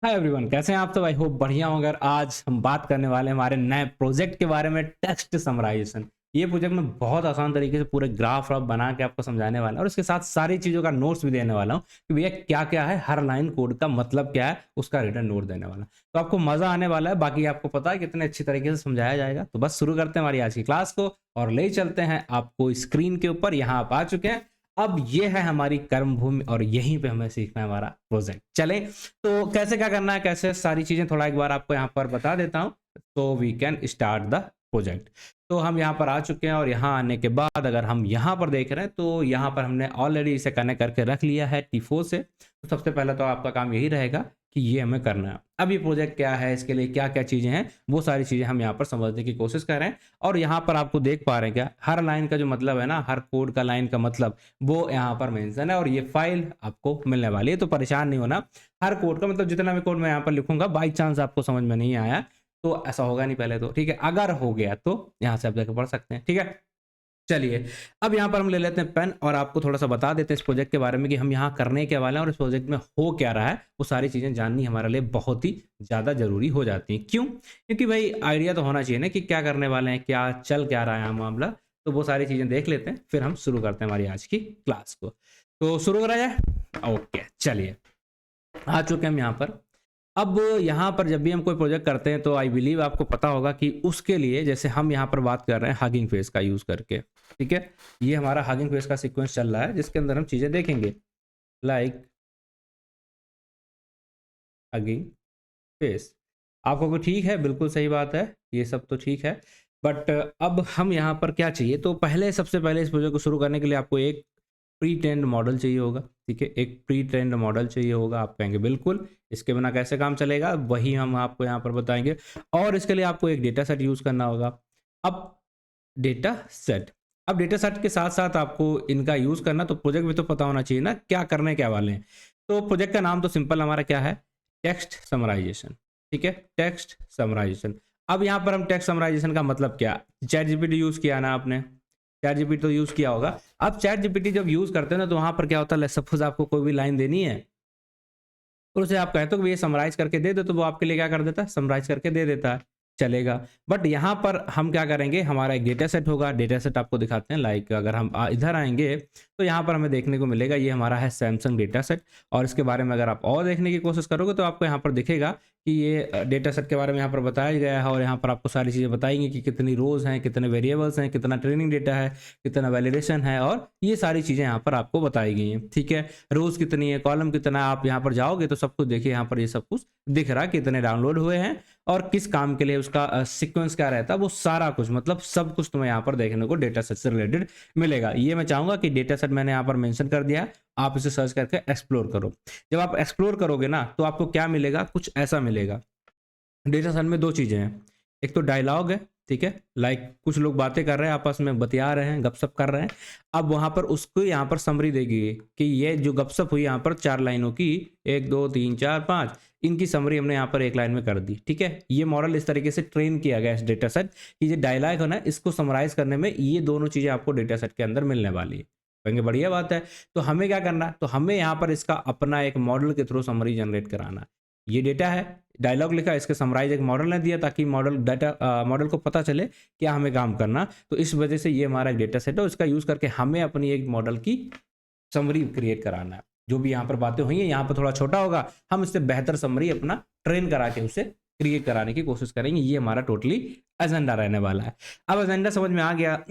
Hi everyone, कैसे हैं आप? तो आई होप बढ़िया होंगे। और आज हम बात करने वाले हैं हमारे नए प्रोजेक्ट के बारे में, टेक्स्ट समराइजेशन। ये प्रोजेक्ट में बहुत आसान तरीके से पूरे ग्राफ वाफ बना के आपको समझाने वाला हूं और उसके साथ सारी चीज़ों का नोट्स भी देने वाला हूं कि भैया क्या क्या है, हर लाइन कोड का मतलब क्या है, उसका रिटर्न नोट देने वाला हूं। तो आपको मज़ा आने वाला है। बाकी आपको पता है कितने अच्छी तरीके से समझाया जाएगा। तो बस शुरू करते हैं हमारी आज की क्लास को और ले चलते हैं आपको स्क्रीन के ऊपर। यहाँ आप आ चुके हैं। अब ये है हमारी कर्म भूमि और यहीं पे हमें सीखना है हमारा प्रोजेक्ट। चलें, तो कैसे क्या करना है, कैसे सारी चीज़ें थोड़ा एक बार आपको यहाँ पर बता देता हूँ, तो we can start the project. तो हम यहाँ पर आ चुके हैं और यहाँ आने के बाद अगर हम यहाँ पर देख रहे हैं तो यहाँ पर हमने ऑलरेडी इसे कनेक्ट करके रख लिया है T4 से। तो सबसे पहले तो आपका काम यही रहेगा कि ये हमें करना है। अब ये प्रोजेक्ट क्या है, इसके लिए क्या क्या चीज़ें हैं, वो सारी चीज़ें हम यहाँ पर समझने की कोशिश कर रहे हैं। और यहाँ पर आपको देख पा रहे हैं क्या, हर लाइन का जो मतलब है ना, हर कोड का लाइन का मतलब वो यहाँ पर मेंशन है और ये फाइल आपको मिलने वाली है। तो परेशान नहीं होना। हर कोड का मतलब जितना भी कोड मैं यहाँ पर लिखूंगा, बाई चांस आपको समझ में नहीं आया तो ऐसा होगा नहीं पहले तो, ठीक है। अगर हो गया तो यहाँ से आप जाकर पढ़ सकते हैं, ठीक है। चलिए, अब यहाँ पर हम ले लेते हैं पेन और आपको थोड़ा सा बता देते हैं इस प्रोजेक्ट के बारे में कि हम यहाँ करने के वाले हैं और इस प्रोजेक्ट में हो क्या रहा है। वो सारी चीज़ें जाननी हमारे लिए बहुत ही ज़्यादा ज़रूरी हो जाती हैं। क्यों? क्योंकि भाई आइडिया तो होना चाहिए ना कि क्या करने वाले हैं, क्या चल क्या रहा है मामला। तो वो सारी चीज़ें देख लेते हैं, फिर हम शुरू करते हैं हमारी आज की क्लास को। तो शुरू करा जाए। ओके, चलिए, आ चुके हैं हम यहाँ पर। अब यहाँ पर जब भी हम कोई प्रोजेक्ट करते हैं तो आई बिलीव आपको पता होगा कि उसके लिए, जैसे हम यहाँ पर बात कर रहे हैं हगिंग फेस का यूज़ करके, ठीक है। ये हमारा हगिंग फेस का सीक्वेंस चल रहा है जिसके अंदर हम चीज़ें देखेंगे लाइक हगिंग फेस। आपको को ठीक है, बिल्कुल सही बात है, ये सब तो ठीक है। बट अब हम यहाँ पर क्या चाहिए, तो पहले सबसे पहले इस प्रोजेक्ट को शुरू करने के लिए आपको एक प्री ट्रेंड मॉडल चाहिए होगा, ठीक है। एक प्री ट्रेंड मॉडल चाहिए होगा। आप कहेंगे बिल्कुल, इसके बिना कैसे काम चलेगा, वही हम आपको यहाँ पर बताएंगे। और इसके लिए आपको एक डेटा सेट यूज़ करना होगा। अब डेटा सेट, अब डेटा सेट के साथ साथ आपको इनका यूज़ करना, तो प्रोजेक्ट भी तो पता होना चाहिए ना क्या करने क्या वाले हैं। तो प्रोजेक्ट का नाम तो सिंपल हमारा क्या है, टेक्स्ट समराइजेशन, ठीक है। Text summarisation. अब यहाँ पर हम टेक्स्ट समराइजेशन का मतलब क्या, चैट जीपीटी यूज़ किया ना आपने, चैट जीपीटी तो यूज़ किया होगा। अब चैट जीपीटी जब यूज़ करते हैं ना, तो वहाँ पर क्या होता है, सपोज आपको कोई भी लाइन देनी है और उसे आप कहते हो कि ये समराइज करके दे दो, तो वो आपके लिए क्या कर देता है, समराइज करके दे देता है, चलेगा। बट यहाँ पर हम क्या करेंगे, हमारा एक डेटा सेट होगा। डेटा सेट आपको दिखाते हैं, लाइक अगर हम इधर आएंगे तो यहाँ पर हमें देखने को मिलेगा, ये हमारा है सैमसंग डेटा सेट। और इसके बारे में अगर आप और देखने की कोशिश करोगे तो आपको यहाँ पर दिखेगा कि ये डेटा सेट के बारे में यहाँ पर बताया गया है और यहाँ पर आपको सारी चीज़ें बताएंगी कि कितनी रोज़ हैं, कितने वेरिएबल्स हैं, कितना ट्रेनिंग डेटा है, कितना वैलिडेशन है, और ये सारी चीज़ें यहाँ पर आपको बताई गई हैं, ठीक है। रोज़ कितनी है, कॉलम कितना है, आप यहाँ पर जाओगे तो सब कुछ देखिए, यहाँ पर ये सब कुछ दिख रहा है, कितने डाउनलोड हुए हैं और किस काम के लिए उसका सीक्वेंस क्या रहता है, वो सारा कुछ, मतलब सब कुछ तुम्हें यहाँ पर देखने को डेटा सेट से रिलेटेड मिलेगा। ये मैं चाहूँगा कि डेटा सेट मैंने यहाँ पर मेंशन कर दिया है, आप इसे सर्च करके एक्सप्लोर करो। जब आप एक्सप्लोर करोगे ना तो आपको क्या मिलेगा, कुछ ऐसा मिलेगा। डेटा सेट में दो चीज़ें हैं, एक तो डायलॉग है, ठीक है, लाइक कुछ लोग बातें कर रहे हैं, आपस में बतिया रहे हैं, गपशप कर रहे हैं। अब वहाँ पर उसको यहाँ पर समरी देगी कि ये जो गपशप हुई यहाँ पर 4 लाइनों की, 1 2 3 4 5, इनकी समरी हमने यहाँ पर एक लाइन में कर दी, ठीक है। ये मॉडल इस तरीके से ट्रेन किया गया इस डेटा सेट कि ये डायलॉग है ना, इसको समराइज करने में ये दोनों चीज़ें आपको डेटा सेट के अंदर मिलने वाली है। कहेंगे बढ़िया बात है। तो हमें क्या करना है, तो हमें यहाँ पर इसका अपना एक मॉडल के थ्रू समरी जनरेट कराना है। ये डेटा है, डायलॉग लिखा, इसके समराइज एक मॉडल ने दिया ताकि मॉडल डाटा मॉडल को पता चले क्या हमें काम करना। तो इस वजह से ये हमारा एक डेटा सेट है, इसका यूज़ करके हमें अपनी एक मॉडल की समरी क्रिएट कराना है। जो भी यहाँ पर बातें हुई हैं, यहाँ पर थोड़ा छोटा होगा, हम इससे बेहतर समरी अपना ट्रेन करा के उसे क्रिएट कराने की कोशिश करेंगे। ये हमारा टोटली एजेंडा रहने वाला है। अब एजेंडा समझ में आ गया,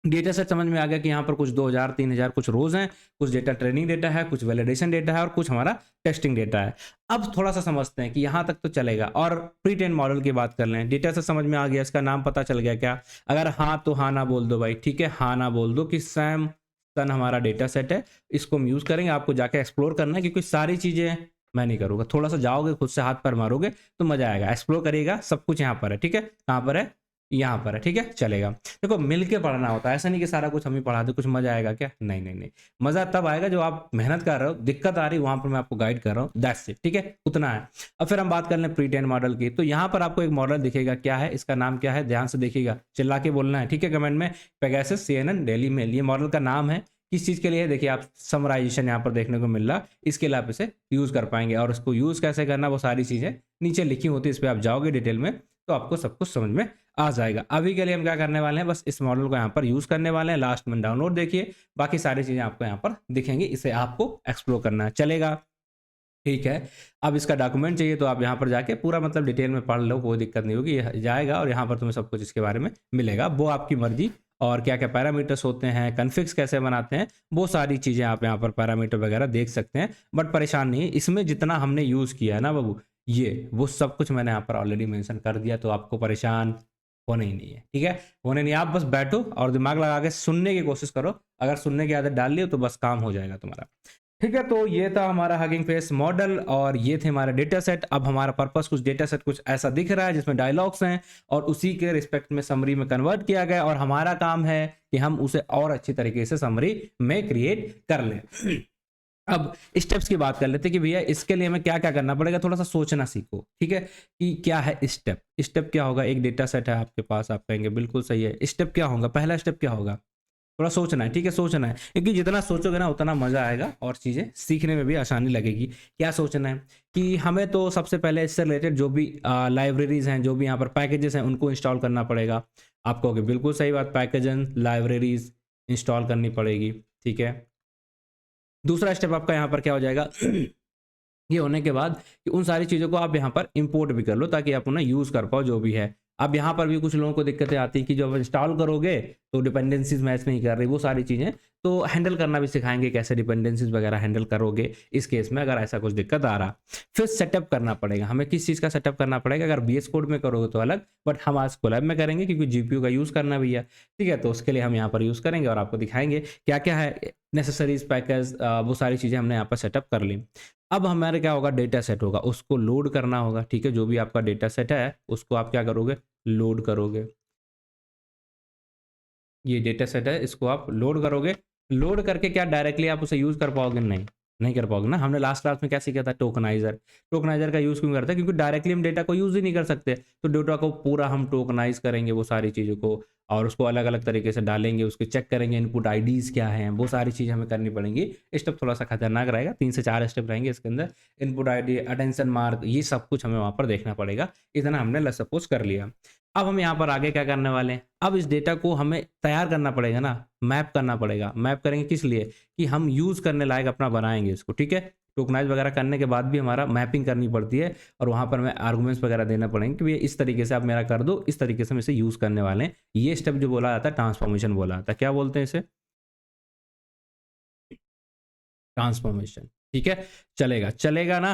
डेटा सेट समझ में आ गया कि यहाँ पर कुछ 2000 3000 कुछ रोज हैं, कुछ डेटा ट्रेनिंग डेटा है, कुछ वैलिडेशन डेटा है और कुछ हमारा टेस्टिंग डेटा है। अब थोड़ा सा समझते हैं कि यहाँ तक तो चलेगा। और प्री ट्रेन मॉडल की बात कर लें, डेटा सेट समझ में आ गया, इसका नाम पता चल गया क्या, अगर हाँ तो हाँ ना बोल दो भाई, ठीक है। हाँ ना बोल दो कि सैम सन हमारा डेटा सेट है, इसको हम यूज़ करेंगे। आपको जाके एक्सप्लोर करना है क्योंकि सारी चीज़ें मैं नहीं करूँगा, थोड़ा सा जाओगे खुद से हाथ पैर मारोगे तो मजा आएगा, एक्सप्लोर करिएगा। सब कुछ यहाँ पर है, ठीक है। कहाँ पर है, यहाँ पर है, ठीक है, चलेगा। देखो मिलके पढ़ना होता है, ऐसा नहीं कि सारा कुछ हम ही पढ़ा दे, कुछ मजा आएगा क्या, नहीं नहीं नहीं। मजा तब आएगा जो आप मेहनत कर रहे हो, दिक्कत आ रही है वहां पर मैं आपको गाइड कर रहा हूँ, दैट्स इट, ठीक है, उतना है। अब फिर हम बात कर लें प्री ट्रेन मॉडल की। तो यहाँ पर आपको एक मॉडल दिखेगा, क्या है इसका नाम, क्या है, ध्यान से देखिएगा, चिल्ला के बोलना है, ठीक है, कमेंट में। पेगासस CNN डेली मेल, ये मॉडल का नाम है। किस चीज़ के लिए है, देखिए आप समराइजेशन यहाँ पर देखने को मिल रहा, इसके लिए आप इसे यूज़ कर पाएंगे। और इसको यूज़ कैसे करना, वो सारी चीज़ें नीचे लिखी होती है, इस पर आप जाओगे डिटेल में तो आपको सब कुछ समझ में आ जाएगा। अभी के लिए हम क्या करने वाले हैं, बस इस मॉडल को यहाँ पर यूज़ करने वाले हैं। लास्ट में डाउनलोड देखिए, बाकी सारी चीज़ें आपको यहाँ पर दिखेंगी, इसे आपको एक्सप्लोर करना है। चलेगा, ठीक है। अब इसका डॉक्यूमेंट चाहिए तो आप यहाँ पर जाके पूरा मतलब डिटेल में पढ़ लो, कोई दिक्कत नहीं होगी, ये जाएगा और यहाँ पर तुम्हें सब कुछ इसके बारे में मिलेगा, वो आपकी मर्जी। और क्या क्या पैरामीटर्स होते हैं, कन्फिग्स कैसे बनाते हैं, वो सारी चीज़ें आप यहाँ पर पैरामीटर वगैरह देख सकते हैं। बट परेशान नहीं, इसमें जितना हमने यूज़ किया है ना बाबू, ये वो सब कुछ मैंने यहाँ पर ऑलरेडी मेंशन कर दिया, तो आपको परेशान होने ही नहीं है, ठीक है। होने नहीं, आप बस बैठो और दिमाग लगा के सुनने की कोशिश करो। अगर सुनने की आदत डाल ली तो बस काम हो जाएगा तुम्हारा, ठीक है। तो ये था हमारा हगिंग फेस मॉडल और ये थे हमारे डेटा सेट। अब हमारा पर्पस कुछ डेटा सेट कुछ ऐसा दिख रहा है जिसमें डायलॉग्स हैं और उसी के रिस्पेक्ट में समरी में कन्वर्ट किया गया, और हमारा काम है कि हम उसे और अच्छी तरीके से समरी में क्रिएट कर लें। अब स्टेप्स की बात कर लेते हैं कि भैया इसके लिए हमें क्या क्या करना पड़ेगा, थोड़ा सा सोचना सीखो, ठीक है, कि क्या है स्टेप। स्टेप क्या होगा, एक डेटा सेट है आपके पास, आप कहेंगे बिल्कुल सही है, स्टेप क्या होगा, पहला स्टेप क्या होगा, थोड़ा सोचना है, ठीक है, सोचना है, क्योंकि जितना सोचोगे ना उतना मजा आएगा और चीज़ें सीखने में भी आसानी लगेगी। क्या सोचना है कि हमें तो सबसे पहले इससे रिलेटेड जो भी लाइब्रेरीज हैं, जो भी यहाँ पर पैकेजेस हैं, उनको इंस्टॉल करना पड़ेगा। आप कहोगे बिल्कुल सही बात, पैकेज एंड लाइब्रेरीज इंस्टॉल करनी पड़ेगी, ठीक है। दूसरा स्टेप आपका यहाँ पर क्या हो जाएगा ये होने के बाद कि उन सारी चीज़ों को आप यहाँ पर इंपोर्ट भी कर लो ताकि आप उन्हें यूज़ कर पाओ जो भी है। अब यहाँ पर भी कुछ लोगों को दिक्कतें आती हैं कि जब इंस्टॉल करोगे तो डिपेंडेंसीज मैच नहीं कर रही, वो सारी चीज़ें तो हैंडल करना भी सिखाएंगे, कैसे डिपेंडेंसीज वगैरह हैंडल करोगे इस केस में अगर ऐसा कुछ दिक्कत आ रहा। फिर सेटअप करना पड़ेगा, हमें किस चीज़ का सेटअप करना पड़ेगा, अगर बीएस कोड में करोगे तो अलग, बट हम आज कोलैब में करेंगे क्योंकि जीपीयू का यूज़ करना भैया, ठीक है। तो उसके लिए हम यहाँ पर यूज़ करेंगे और आपको दिखाएंगे क्या क्या है नेसेसरीज पैकेज, वो सारी चीज़ें हमने यहाँ पर सेटअप कर ली। अब हमारे क्या होगा, डेटा सेट होगा, उसको लोड करना होगा, ठीक है। जो भी आपका डेटा सेट है उसको आप क्या करोगे, लोड करोगे। ये डेटा सेट है, इसको आप लोड करोगे। लोड करके क्या डायरेक्टली आप उसे यूज़ कर पाओगे, नहीं नहीं कर पाओगे ना। हमने लास्ट क्लास में क्या सीखा था, टोकनाइजर। टोकनाइजर का यूज़ क्यों करते हैं, क्योंकि डायरेक्टली हम डेटा को यूज़ ही नहीं कर सकते, तो डेटा को पूरा हम टोकनाइज करेंगे वो सारी चीज़ों को, और उसको अलग अलग तरीके से डालेंगे, उसके चेक करेंगे इनपुट आईडीज़ क्या हैं, वो सारी चीज़ें हमें करनी पड़ेंगी। स्टेप थोड़ा सा खतरनाक रहेगा, 3 से 4 स्टेप रहेंगे इसके अंदर। इनपुट आईडी, अटेंशन मार्क, ये सब कुछ हमें वहाँ पर देखना पड़ेगा। इतना हमने सपोज कर लिया। अब हम यहाँ पर आगे क्या करने वाले हैं, अब इस डेटा को हमें तैयार करना पड़ेगा ना, मैप करना पड़ेगा। मैप करेंगे किस लिए, कि हम यूज़ करने लायक अपना बनाएंगे इसको, ठीक है। टोकनाइज वगैरह करने के बाद भी हमारा मैपिंग करनी पड़ती है और वहाँ पर हमें आर्गुमेंट्स वगैरह देना पड़ेंगे कि भैया इस तरीके से आप मेरा कर दो, इस तरीके से हम इसे यूज़ करने वाले हैं। ये स्टेप जो बोला जाता है ट्रांसफॉर्मेशन बोला जाता है, क्या बोलते हैं इसे, ट्रांसफॉर्मेशन, ठीक है। चलेगा चलेगा ना।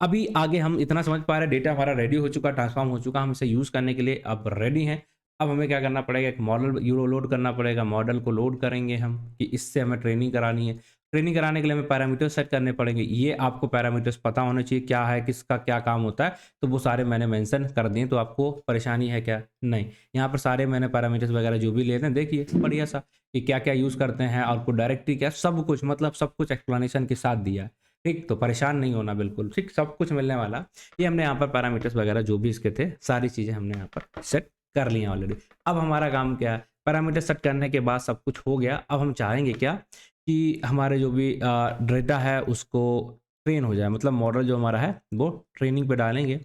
अभी आगे हम इतना समझ पा रहे हैं, डेटा हमारा रेडी हो चुका, ट्रांसफॉर्म हो चुका, हम इसे यूज़ करने के लिए अब रेडी हैं। अब हमें क्या करना पड़ेगा, एक मॉडल यूरो लोड करना पड़ेगा। मॉडल को लोड करेंगे हम कि इससे हमें ट्रेनिंग करानी है। ट्रेनिंग कराने के लिए हमें पैरामीटर्स सेट करने पड़ेंगे। ये आपको पैरामीटर्स पता होने चाहिए, क्या है, किसका क्या काम होता है, तो वो सारे मैंने मेंशन कर दिए। तो आपको परेशानी है क्या, नहीं। यहाँ पर सारे मैंने पैरामीटर्स वगैरह जो भी लेते हैं देखिए बढ़िया सा कि क्या क्या यूज़ करते हैं, आउटपुट डायरेक्टरी क्या, सब कुछ मतलब सब कुछ एक्सप्लेनेशन के साथ दिया है, ठीक। तो परेशान नहीं होना बिल्कुल, ठीक, सब कुछ मिलने वाला। ये हमने यहाँ पर पैरामीटर्स वगैरह जो भी इसके थे सारी चीज़ें हमने यहाँ पर सेट कर ली हैं ऑलरेडी। अब हमारा काम क्या है, पैरामीटर सेट करने के बाद सब कुछ हो गया। अब हम चाहेंगे क्या कि हमारे जो भी डेटा है उसको ट्रेन हो जाए, मतलब मॉडल जो हमारा है वो ट्रेनिंग पे डालेंगे।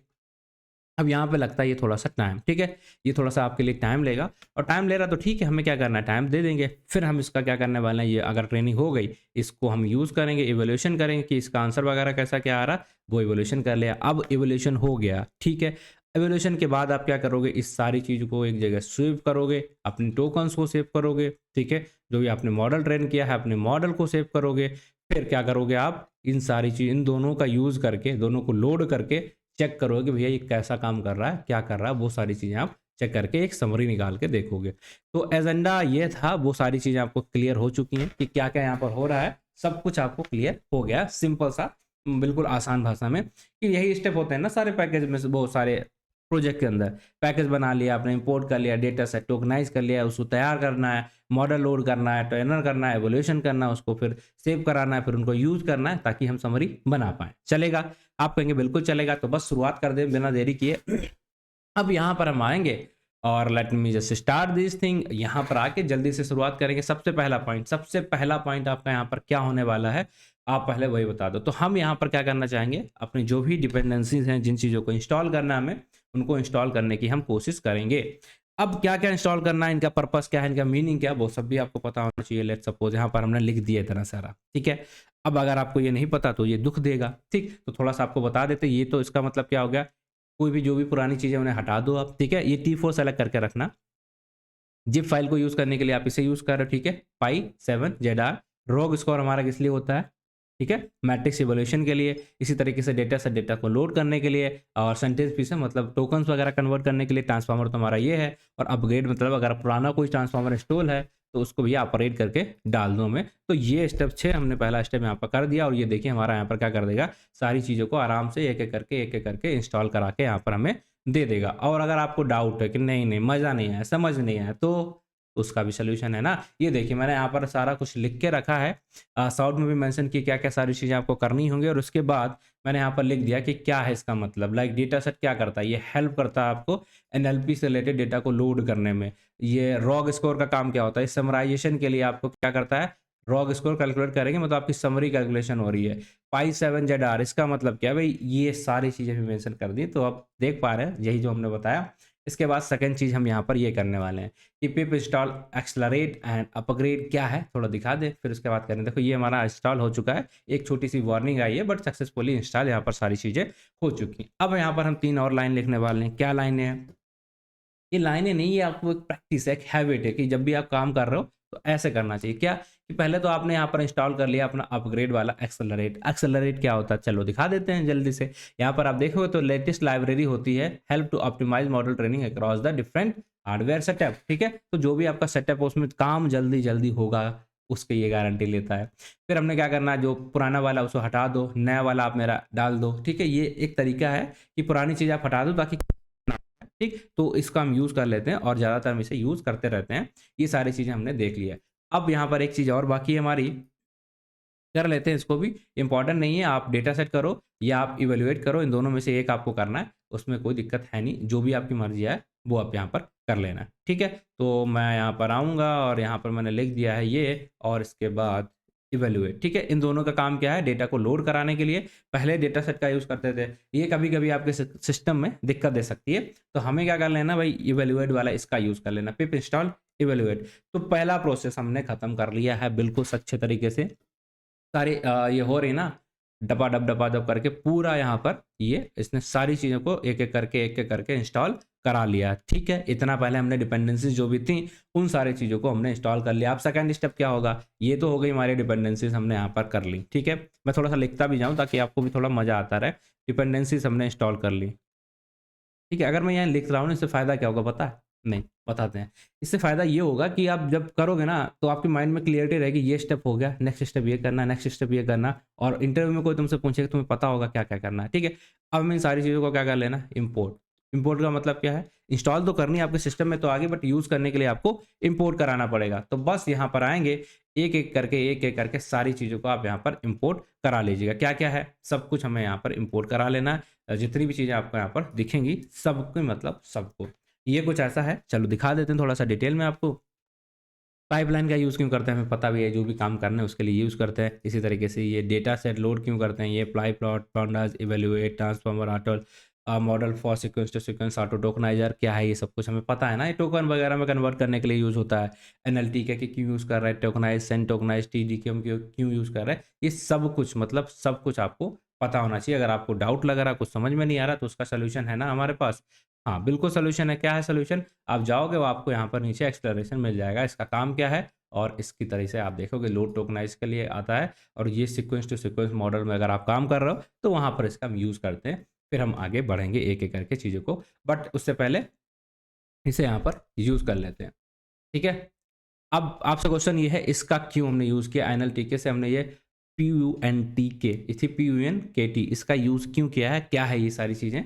अब यहाँ पे लगता है ये थोड़ा सा टाइम, ठीक है, ये थोड़ा सा आपके लिए टाइम लेगा, और टाइम ले रहा तो ठीक है, हमें क्या करना है, टाइम दे देंगे। फिर हम इसका क्या करने वाले हैं, ये अगर ट्रेनिंग हो गई इसको हम यूज़ करेंगे, इवोल्यूशन करेंगे कि इसका आंसर वगैरह कैसा क्या आ रहा, वो इवोल्यूशन कर लिया। अब इवोल्यूशन हो गया, ठीक है। इवोल्यूशन के बाद आप क्या करोगे, इस सारी चीज़ को एक जगह सेव करोगे, अपने टोकन्स को सेव करोगे, ठीक है। जो भी आपने मॉडल ट्रेन किया है अपने मॉडल को सेव करोगे। फिर क्या करोगे आप, इन सारी चीज़, इन दोनों का यूज़ करके, दोनों को लोड करके चेक करोगे कि भैया ये कैसा काम कर रहा है, क्या कर रहा है, वो सारी चीज़ें आप चेक करके एक समरी निकाल के देखोगे। तो एजेंडा ये था, वो सारी चीज़ें आपको क्लियर हो चुकी हैं कि क्या क्या यहाँ पर हो रहा है, सब कुछ आपको क्लियर हो गया, सिंपल सा, बिल्कुल आसान भाषा में, कि यही स्टेप होते हैं ना सारे पैकेज में से, बहुत सारे प्रोजेक्ट के अंदर। पैकेज बना लिया आपने, इंपोर्ट कर लिया, डेटा सेट टोकनाइज कर लिया, उसको तैयार करना है, मॉडल लोड करना है, ट्रेनर करना है, एवोल्यूशन करना है, उसको फिर सेव कराना है, फिर उनको यूज करना है ताकि हम समरी बना पाए। चलेगा, आप कहेंगे बिल्कुल चलेगा, तो बस शुरुआत कर दें बिना देरी किए। अब यहाँ पर हम आएंगे और let me just start this thing. यहाँ पर आके जल्दी से शुरुआत करेंगे। सबसे पहला पॉइंट आपका यहाँ पर क्या होने वाला है, आप पहले वही बता दो। तो हम यहाँ पर क्या करना चाहेंगे, अपनी जो भी डिपेंडेंसीज हैं, जिन चीज़ों को इंस्टॉल करना है हमें, उनको इंस्टॉल करने की हम कोशिश करेंगे। अब क्या क्या इंस्टॉल करना है, इनका पर्पस क्या है, इनका मीनिंग क्या है, वो सब भी आपको पता होना चाहिए। लेट सपोज यहाँ पर हमने लिख दिया इतना सारा, ठीक है। अब अगर आपको ये नहीं पता तो ये दुख देगा, ठीक। तो थोड़ा सा आपको बता देते, ये तो इसका मतलब क्या हो गया, कोई भी जो भी पुरानी चीज़ें उन्हें हटा दो आप, ठीक है। ये T4 सेलेक्ट करके रखना। जिप फाइल को यूज़ करने के लिए आप इसे यूज़ कर रहे हो, ठीक है। पाई 7 ZR। रोग स्कोर हमारा किस लिए होता है, ठीक है, मैट्रिक्स इवोल्यूशन के लिए। इसी तरीके से डेटा से डेटा को लोड करने के लिए, और सेंटेंस पीस है मतलब टोकन्स वगैरह कन्वर्ट करने के लिए। ट्रांसफार्मर तो हमारा ये है। और अपग्रेड मतलब अगर पुराना कोई ट्रांसफार्मर इंस्टॉल है तो उसको भी ऑपरेट करके डाल दो मैं। तो ये स्टेप 6 हमने पहला स्टेप यहाँ पर कर दिया। और ये देखिए हमारा यहाँ पर क्या कर देगा, सारी चीज़ों को आराम से एक एक करके इंस्टॉल करा के यहाँ पर हमें दे देगा। और अगर आपको डाउट है कि नहीं नहीं मज़ा नहीं आया, समझ नहीं आया, तो उसका भी सॉल्यूशन है ना। ये देखिए मैंने यहाँ पर सारा कुछ लिख के रखा है। शॉर्ट में भी मेंशन की क्या क्या सारी चीज़ें आपको करनी होंगी। और उसके बाद मैंने यहाँ पर लिख दिया कि क्या है इसका मतलब। लाइक डेटा सेट क्या करता है, ये हेल्प करता है आपको एनएलपी से रिलेटेड डेटा को लोड करने में। ये रॉग स्कोर का काम क्या होता है, समराइजेशन के लिए आपको क्या करता है, रॉग स्कोर कैलकुलेट करेंगे, मतलब आपकी समरी कैलकुलेशन हो रही है। पाई 7 ZR इसका मतलब क्या है भाई, ये सारी चीज़ें भी मेंशन कर दी। तो आप देख पा रहे हैं यही जो हमने बताया। इसके बाद सेकंड चीज़ हम यहाँ पर ये करने वाले हैं कि पिप इंस्टॉल एक्सलरेट एंड अपग्रेड क्या है, थोड़ा दिखा दे, फिर उसके बाद करें। देखो ये हमारा इंस्टॉल हो चुका है, एक छोटी सी वार्निंग आई है, बट सक्सेसफुली इंस्टॉल यहाँ पर सारी चीज़ें हो चुकी हैं। अब यहाँ पर हम 3 और लाइन लिखने वाले हैं। क्या लाइनें हैं, ये लाइनें नहीं, ये आपको एक प्रैक्टिस है, एक हैबिट है कि जब भी आप काम कर रहे हो तो ऐसे करना चाहिए। क्या कि पहले तो आपने यहाँ पर इंस्टॉल कर लिया अपना अपग्रेड वाला एक्सेलरेट। एक्सेलरेट क्या होता है, चलो दिखा देते हैं जल्दी से। यहाँ पर आप देखोगे तो लेटेस्ट लाइब्रेरी होती है, help to optimise model training across the different hardware setup, ठीक है। तो जो भी आपका सेटअप है उसमें काम जल्दी जल्दी होगा, उसकी ये गारंटी लेता है। फिर हमने क्या करना है, जो पुराना वाला उसको हटा दो, नया वाला आप मेरा डाल दो, ठीक है। ये एक तरीका है कि पुरानी चीज़ आप हटा दो ताकि, ठीक। तो इसका हम यूज़ कर लेते हैं और ज़्यादातर हम इसे यूज़ करते रहते हैं। ये सारी चीज़ें हमने देख लिया है। अब यहाँ पर एक चीज़ और बाकी है हमारी, कर लेते हैं इसको भी। इम्पॉर्टेंट नहीं है, आप डेटा सेट करो या आप इवैल्यूएट करो, इन दोनों में से एक आपको करना है, उसमें कोई दिक्कत है नहीं। जो भी आपकी मर्ज़ी है वो आप यहाँ पर कर लेना, ठीक है। तो मैं यहाँ पर आऊँगा और यहाँ पर मैंने लिख दिया है ये, और इसके बाद इवैल्यूएट, ठीक है। इन दोनों का काम क्या है, डेटा को लोड कराने के लिए। पहले डेटा सेट का यूज़ करते थे, ये कभी-कभी आपके सिस्टम में दिक्कत दे सकती है। तो हमें क्या कर लेना भाई, इवैल्यूएट वाला इसका यूज़ कर लेना, पिप इंस्टॉल इवैल्यूएट। तो पहला प्रोसेस हमने खत्म कर लिया है बिल्कुल अच्छे तरीके से। सारी ये हो रही ना, डपा-डप करके पूरा यहाँ पर ये इसने सारी चीज़ों को एक-एक करके इंस्टॉल करा लिया, ठीक है। इतना पहले हमने डिपेंडेंसीज़ जो भी थी, उन सारी चीज़ों को हमने इंस्टॉल कर लिया। अब सेकंड स्टेप क्या होगा, ये तो हो गई हमारी डिपेंडेंसीज़ हमने यहाँ पर कर ली, ठीक है। मैं थोड़ा-सा लिखता भी जाऊँ ताकि आपको भी थोड़ा मज़ा आता रहे। डिपेंडेंसीज़ हमने इंस्टॉल कर ली। ठीक है, अगर मैं यहाँ लिख रहा हूँ ना, इससे फ़ायदा क्या होगा पता है? नहीं, बताते हैं। इससे फ़ायदा ये होगा कि आप जब करोगे ना, तो आपके माइंड में क्लैरिटी रहेगी, ये स्टेप हो गया, नेक्स्ट स्टेप ये करना है, नेक्स्ट स्टेप ये करना है। और इंटरव्यू में कोई तुमसे पूछेगा, तुम्हें पता होगा क्या-क्या करना है, ठीक है? अब हमें इन सारी चीज़ों को क्या कर लेना, इम्पोर्ट। इम्पोर्ट का मतलब क्या है? इंस्टॉल तो करनी है, आपके सिस्टम में तो आ गई, बट यूज़ करने के लिए आपको इम्पोर्ट कराना पड़ेगा। तो बस यहाँ पर आएँगे, एक-एक करके सारी चीज़ों को आप यहाँ पर इम्पोर्ट करा लीजिएगा। क्या-क्या है? सब कुछ हमें यहाँ पर इम्पोर्ट करा लेना है। जितनी भी चीज़ें आपको यहाँ पर दिखेंगी, सबको मतलब सबको। ये कुछ ऐसा है, चलो दिखा देते हैं थोड़ा-सा डिटेल में आपको। पाइपलाइन का यूज़ क्यों करते हैं, हमें पता भी है, जो भी काम करना है उसके लिए यूज़ करते हैं। इसी तरीके से ये डेटा सेट लोड क्यों करते हैं, ये apply, plot, pandas, evaluate, transformer, auto model for sequence to sequence, auto tokenizer क्या है, ये सब कुछ हमें पता है ना। ये टोकन वगैरह में कन्वर्ट करने के लिए यूज़ होता है। एनएलटीके के क्यों यूज़ कर रहा है, टोकनाइज़, सेंड टोकनाइज़, टीडीके क्यों क्यों यूज़ कर रहा है, ये सब कुछ मतलब सब कुछ आपको पता होना चाहिए। अगर आपको डाउट लग रहा है, कुछ समझ में नहीं आ रहा, तो उसका सॉल्यूशन है ना हमारे पास। हाँ, बिल्कुल सॉल्यूशन है। क्या है सॉल्यूशन? आप जाओगे, वो आपको यहाँ पर नीचे एक्सप्लेनेशन मिल जाएगा, इसका काम क्या है। और इसकी तरह से आप देखोगे लोड टोकनाइज़ के लिए आता है, और ये सीक्वेंस टू सीक्वेंस मॉडल में अगर आप काम कर रहे हो, तो वहाँ पर इसका हम यूज़ करते हैं। फिर हम आगे बढ़ेंगे एक-एक करके चीज़ों को, बट उससे पहले इसे यहाँ पर यूज़ कर लेते हैं, ठीक है? अब आपसे क्वेश्चन ये है, इसका क्यों हमने यूज़ किया? एनएलटीके से हमने ये पीयूएनटीके, इसी पीयूएनकेटी, इसका यूज़ क्यों किया है? क्या है ये सारी चीज़ें?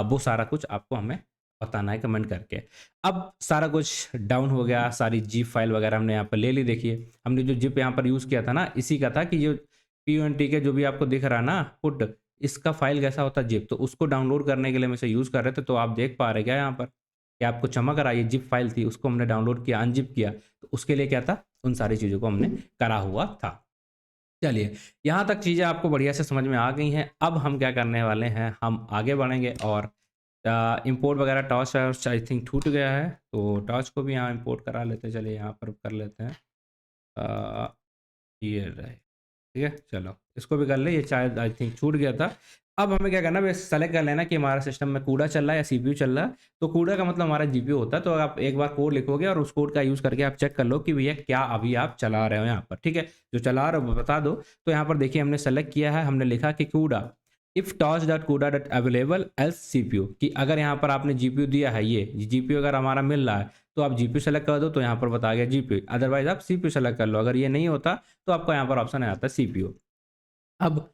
वो सारा कुछ आपको हमें बताना है कमेंट करके। अब सारा कुछ डाउन हो गया, सारी ज़िप फाइल वगैरह हमने यहाँ पर ले ली। देखिए, हमने जो ज़िप यहाँ पर यूज़ किया था ना, इसी का था कि जो पीयूएनटीके जो भी आपको दिख रहा है ना पुट, इसका फाइल कैसा होता है ज़िप, तो उसको डाउनलोड करने के लिए हम इसे यूज़ कर रहे थे। तो आप देख पा रहे हैं क्या यहाँ पर? कि आपको चमक रहा है, ये जिप फाइल थी उसको हमने डाउनलोड किया, अनजिप किया, तो उसके लिए क्या था, उन सारी चीज़ों को हमने करा हुआ था। चलिए, यहाँ तक चीज़ें आपको बढ़िया से समझ में आ गई हैं। अब हम क्या करने वाले हैं, हम आगे बढ़ेंगे और इंपोर्ट वगैरह टॉर्च आई थिंक छूट गया है, तो टॉर्च को भी यहाँ इंपोर्ट करा लेते हैं। चलिए यहाँ पर कर लेते हैं, ये रहे, ठीक है। चलो इसको भी कर ले, ये शायद आई थिंक छूट गया था। अब हमें क्या करना है, बस सेलेक्ट कर लेना कि हमारा सिस्टम में कूडा चल रहा है या सीपीयू चल रहा है। तो कूडा का मतलब हमारा जीपीयू होता है, तो आप एक बार कोड लिखोगे और उस कोड का यूज़ करके आप चेक कर लो कि भैया क्या अभी आप चला रहे हो यहाँ पर, ठीक है। जो चला रहे हो वो बता दो। तो यहाँ पर देखिए हमने सेलेक्ट किया है, हमने लिखा कि कूडा इफ टॉर्च डॉट कूडा डॉट अवेलेबल एल्स सीपीयू, कि अगर यहाँ पर आपने जीपीयू दिया है, ये जीपीयू अगर हमारा मिल रहा है तो आप जीपीयू सेलेक्ट कर दो, तो यहाँ पर बता गया जीपीयू, अदरवाइज आप सीपीयू सेलेक्ट कर लो। अगर ये नहीं होता तो आपका यहाँ पर ऑप्शन आ जाता है सीपीयू। अब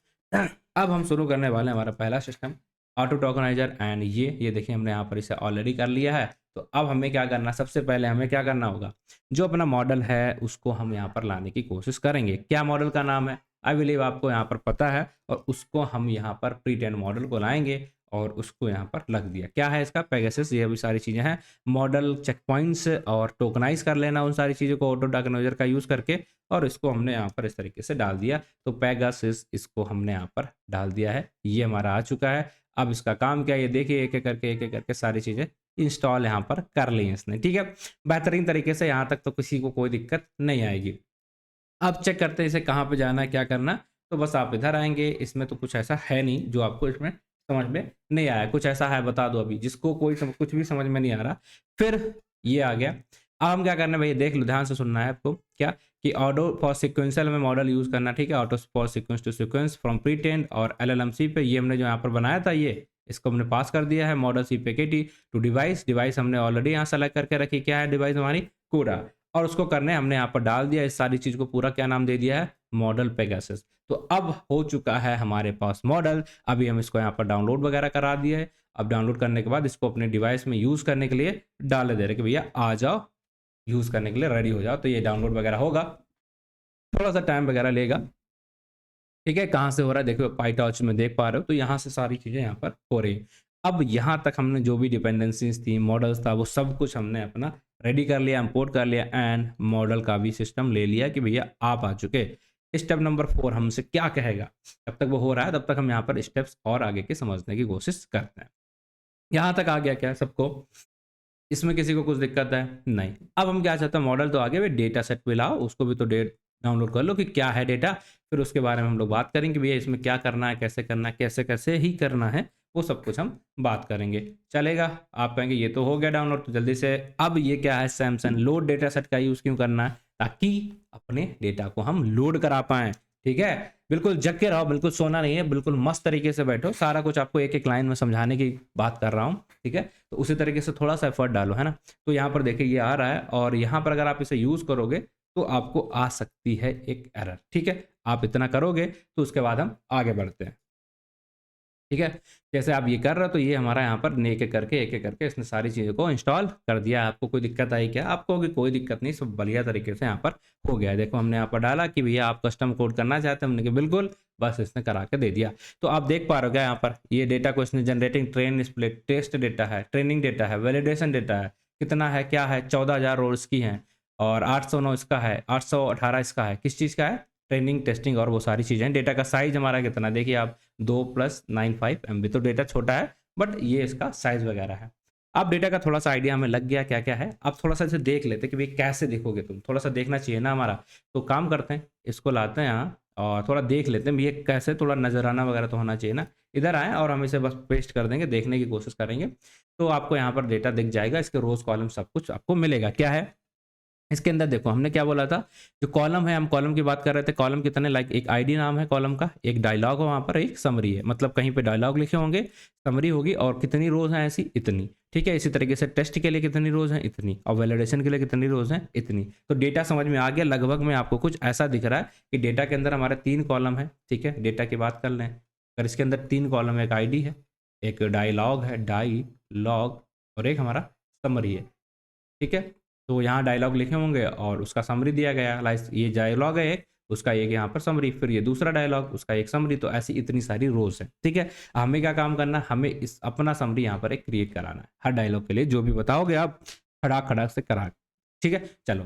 अब हम शुरू करने वाले हैं हमारा पहला सिस्टम, ऑटो टोकनाइजर, एंड ये देखिए हमने यहाँ पर इसे ऑलरेडी कर लिया है। तो अब हमें क्या करना, सबसे पहले हमें क्या करना होगा, जो अपना मॉडल है उसको हम यहाँ पर लाने की कोशिश करेंगे। क्या मॉडल का नाम है, आई बिलीव आपको यहाँ पर पता है, और उसको हम यहाँ पर प्रीटेंड मॉडल को लाएंगे और उसको यहाँ पर लग दिया। क्या है इसका, पेगासस, ये भी सारी चीज़ें हैं, मॉडल चेक पॉइंट्स और टोकनाइज कर लेना उन सारी चीज़ों को ऑटो टोकनाइजर का यूज़ करके, और इसको हमने यहाँ पर इस तरीके से डाल दिया। तो पेगासस इसको हमने यहाँ पर डाल दिया है, ये हमारा आ चुका है। अब इसका काम क्या है, ये देखिए एक एक करके सारी चीज़ें इंस्टॉल यहाँ पर कर ली हैं इसने, ठीक है। बेहतरीन तरीके से, यहाँ तक तो किसी को कोई दिक्कत नहीं आएगी। अब चेक करते हैं इसे कहाँ पे जाना है, क्या करना है। तो बस आप इधर आएंगे, इसमें तो कुछ ऐसा है नहीं जो आपको इसमें समझ में नहीं आया। कुछ ऐसा है बता दो अभी, जिसको कुछ भी समझ में नहीं आ रहा। फिर ये आ गया। अब हम क्या करना है भैया, देख लो, ध्यान से सुनना है आपको, क्या कि ऑटो फॉर सिक्वेंशियल में मॉडल यूज़ करना, ठीक है। Auto for sequence to sequence from pretrained और एलएलएमसी पे, ये हमने जो यहाँ पर बनाया था, ये इसको हमने पास कर दिया है। मॉडल सीपीकेटी टू डिवाइस हमने ऑलरेडी यहाँ सेलेक्ट करके रखी, क्या है डिवाइस हमारी, कूड़ा, और उसको करने हमने यहाँ पर डाल दिया। इस सारी चीज़ को पूरा क्या नाम दे दिया है, मॉडल पेगासस। तो अब हो चुका है हमारे पास मॉडल। अभी हम इसको यहाँ पर डाउनलोड वगैरह करा दिया है। अब डाउनलोड करने के बाद इसको अपने डिवाइस में यूज़ करने के लिए डाल दे रहे कि भैया आ जाओ, यूज़ करने के लिए रेडी हो जाओ। तो ये डाउनलोड वगैरह होगा, थोड़ा सा टाइम वगैरह लेगा, ठीक है। कहाँ से हो रहा है देखो, पाईटॉर्च में देख पा रहे हो, तो यहाँ से सारी चीज़ें यहाँ पर हो रही है। अब यहाँ तक हमने जो भी डिपेंडेंसीज थी, मॉडल्स था, वो सब कुछ हमने अपना रेडी कर लिया, इंपोर्ट कर लिया, एंड मॉडल का भी सिस्टम ले लिया कि भैया आप आ चुके। स्टेप नंबर 4 हमसे क्या कहेगा, जब तक वो हो रहा है तब तक हम यहाँ पर स्टेप्स और आगे के समझने की कोशिश करते हैं। यहाँ तक आ गया क्या सबको, इसमें किसी को कुछ दिक्कत है नहीं। अब हम क्या चाहते हैं, मॉडल तो आगे, डेटा सेट पे लाओ, उसको भी तो डाउनलोड कर लो कि क्या है डेटा। फिर उसके बारे में हम लोग बात करेंगे भैया इसमें क्या करना है, कैसे करना है, कैसे कैसे ही करना है, वो सब कुछ हम बात करेंगे। चलेगा, आप कहेंगे ये तो हो गया डाउनलोड, तो जल्दी से अब ये क्या है, सैमसंग लोड डेटा सेट का यूज़ क्यों करना है, ताकि अपने डेटा को हम लोड करा पाएँ, ठीक है। बिल्कुल जग के रहो, बिल्कुल सोना नहीं है, बिल्कुल मस्त तरीके से बैठो, सारा कुछ आपको एक एक लाइन में समझाने की बात कर रहा हूँ, ठीक है। तो उसी तरीके से थोड़ा सा एफर्ट डालो, है ना। तो यहाँ पर देखिए ये आ रहा है, और यहाँ पर अगर आप इसे यूज़ करोगे तो आपको आ सकती है एक एरर, ठीक है। आप इतना करोगे तो उसके बाद हम आगे बढ़ते हैं, ठीक है। जैसे आप ये कर रहे हो, तो ये हमारा यहाँ पर एक एक करके इसने सारी चीज़ों को इंस्टॉल कर दिया। आपको कोई दिक्कत आई क्या, आपको भी कोई दिक्कत नहीं, सब बढ़िया तरीके से यहाँ पर हो गया है। देखो हमने यहाँ पर डाला कि भैया आप कस्टम कोड करना चाहते हैं, हमने कि बिल्कुल, बस इसने करा के दे दिया। तो आप देख पा रहे हो क्या, यहाँ पर ये डेटा को इसने generating train split test data है, ट्रेनिंग डेटा है, वैलिडेशन डेटा है, कितना है, क्या है, 14,000 रोज की हैं, और 809 इसका है, 818 इसका है, किस चीज़ का है, ट्रेनिंग टेस्टिंग, और वो सारी चीज़ें। डेटा का साइज हमारा कितना, देखिए आप 2+95 MB, तो डेटा छोटा है, बट ये इसका साइज वगैरह है। अब डेटा का थोड़ा सा आइडिया हमें लग गया क्या क्या है। अब थोड़ा सा इसे देख लेते कि भाई कैसे देखोगे तुम, थोड़ा सा देखना चाहिए ना हमारा। तो काम करते हैं, इसको लाते हैं यहाँ और थोड़ा देख लेते हैं भैया कैसे, थोड़ा नजराना वगैरह तो होना चाहिए ना। इधर आए और हम इसे बस पेस्ट कर देंगे, देखने की कोशिश करेंगे, तो आपको यहाँ पर डेटा दिख जाएगा, इसके रोज कॉलम सब कुछ आपको मिलेगा। क्या है इसके अंदर, देखो हमने क्या बोला था, जो कॉलम है, हम कॉलम की बात कर रहे थे, कॉलम कितने, लाइक एक आईडी नाम है कॉलम का, एक डायलॉग है वहाँ पर, एक समरी है, मतलब कहीं पे डायलॉग लिखे होंगे, समरी होगी, और कितनी रोज हैं ऐसी, इतनी, ठीक है। इसी तरीके से टेस्ट के लिए कितनी रोज हैं, इतनी, और वैलिडेशन के लिए कितनी रोज हैं, इतनी। तो डेटा समझ में आ गया लगभग में, आपको कुछ ऐसा दिख रहा है कि डेटा के अंदर हमारे 3 कॉलम है, ठीक है। डेटा की बात कर लें, अगर इसके अंदर 3 कॉलम है, एक आई है, एक डायलॉग है, डायलॉग, और एक हमारा समरी है, ठीक है। तो यहाँ डायलॉग लिखे होंगे और उसका समरी दिया गया, लाइक ये डायलॉग है एक, उसका एक यहाँ पर समरी, फिर ये दूसरा डायलॉग, उसका एक समरी, तो ऐसी इतनी सारी रोज है। ठीक है, हमें क्या काम करना है, हमें इस अपना समरी यहाँ पर एक क्रिएट कराना है हर डायलॉग के लिए, जो भी बताओगे आप खड़ाक खड़ाक से करा। ठीक है, चलो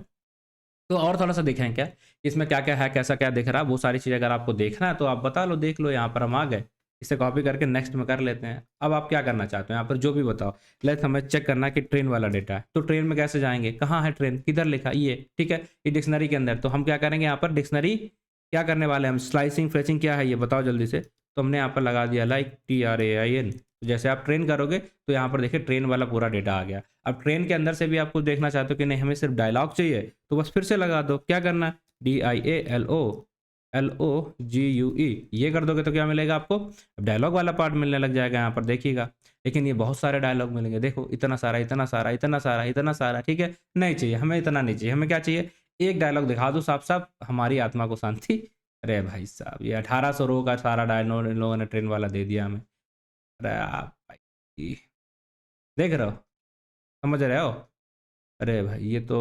तो और थोड़ा सा देखें क्या इसमें क्या क्या है, कैसा क्या दिख रहा है, वो सारी चीज़ अगर आपको देखना है तो आप बता लो, देख लो। यहाँ पर हम आ गए, इसे कॉपी करके नेक्स्ट में कर लेते हैं। अब आप क्या करना चाहते हो यहाँ पर जो भी बताओ। लेट्स हमें चेक करना है कि ट्रेन वाला डेटा है, तो ट्रेन में कैसे जाएंगे, कहाँ है ट्रेन, किधर लिखा, ये ठीक है, ये डिक्शनरी के अंदर। तो हम क्या करेंगे यहाँ पर डिक्शनरी क्या करने वाले हैं हम, स्लाइसिंग फ्रेचिंग क्या है ये बताओ जल्दी से। तो हमने यहाँ पर लगा दिया लाइक TRAIN। तो जैसे आप ट्रेन करोगे तो यहाँ पर देखिए ट्रेन वाला पूरा डेटा आ गया। अब ट्रेन के अंदर से भी आपको देखना चाहते हो कि नहीं हमें सिर्फ डायलॉग चाहिए, तो बस फिर से लगा दो। क्या करना है, DIALOGUE, ये कर दोगे तो क्या मिलेगा आपको, अब डायलॉग वाला पार्ट मिलने लग जाएगा यहाँ पर देखिएगा। लेकिन ये बहुत सारे डायलॉग मिलेंगे, देखो इतना सारा इतना सारा इतना सारा इतना सारा। ठीक है, नहीं चाहिए हमें, इतना नहीं चाहिए हमें, क्या चाहिए, एक डायलॉग दिखा दो साफ साफ, हमारी आत्मा को शांति। अरे भाई साहब, ये 1800 रो का सारा डायलॉग इन लोगों ने ट्रेन वाला दे दिया हमें। अरे आप भाई देख रहे हो, समझ रहे हो। अरे भाई ये तो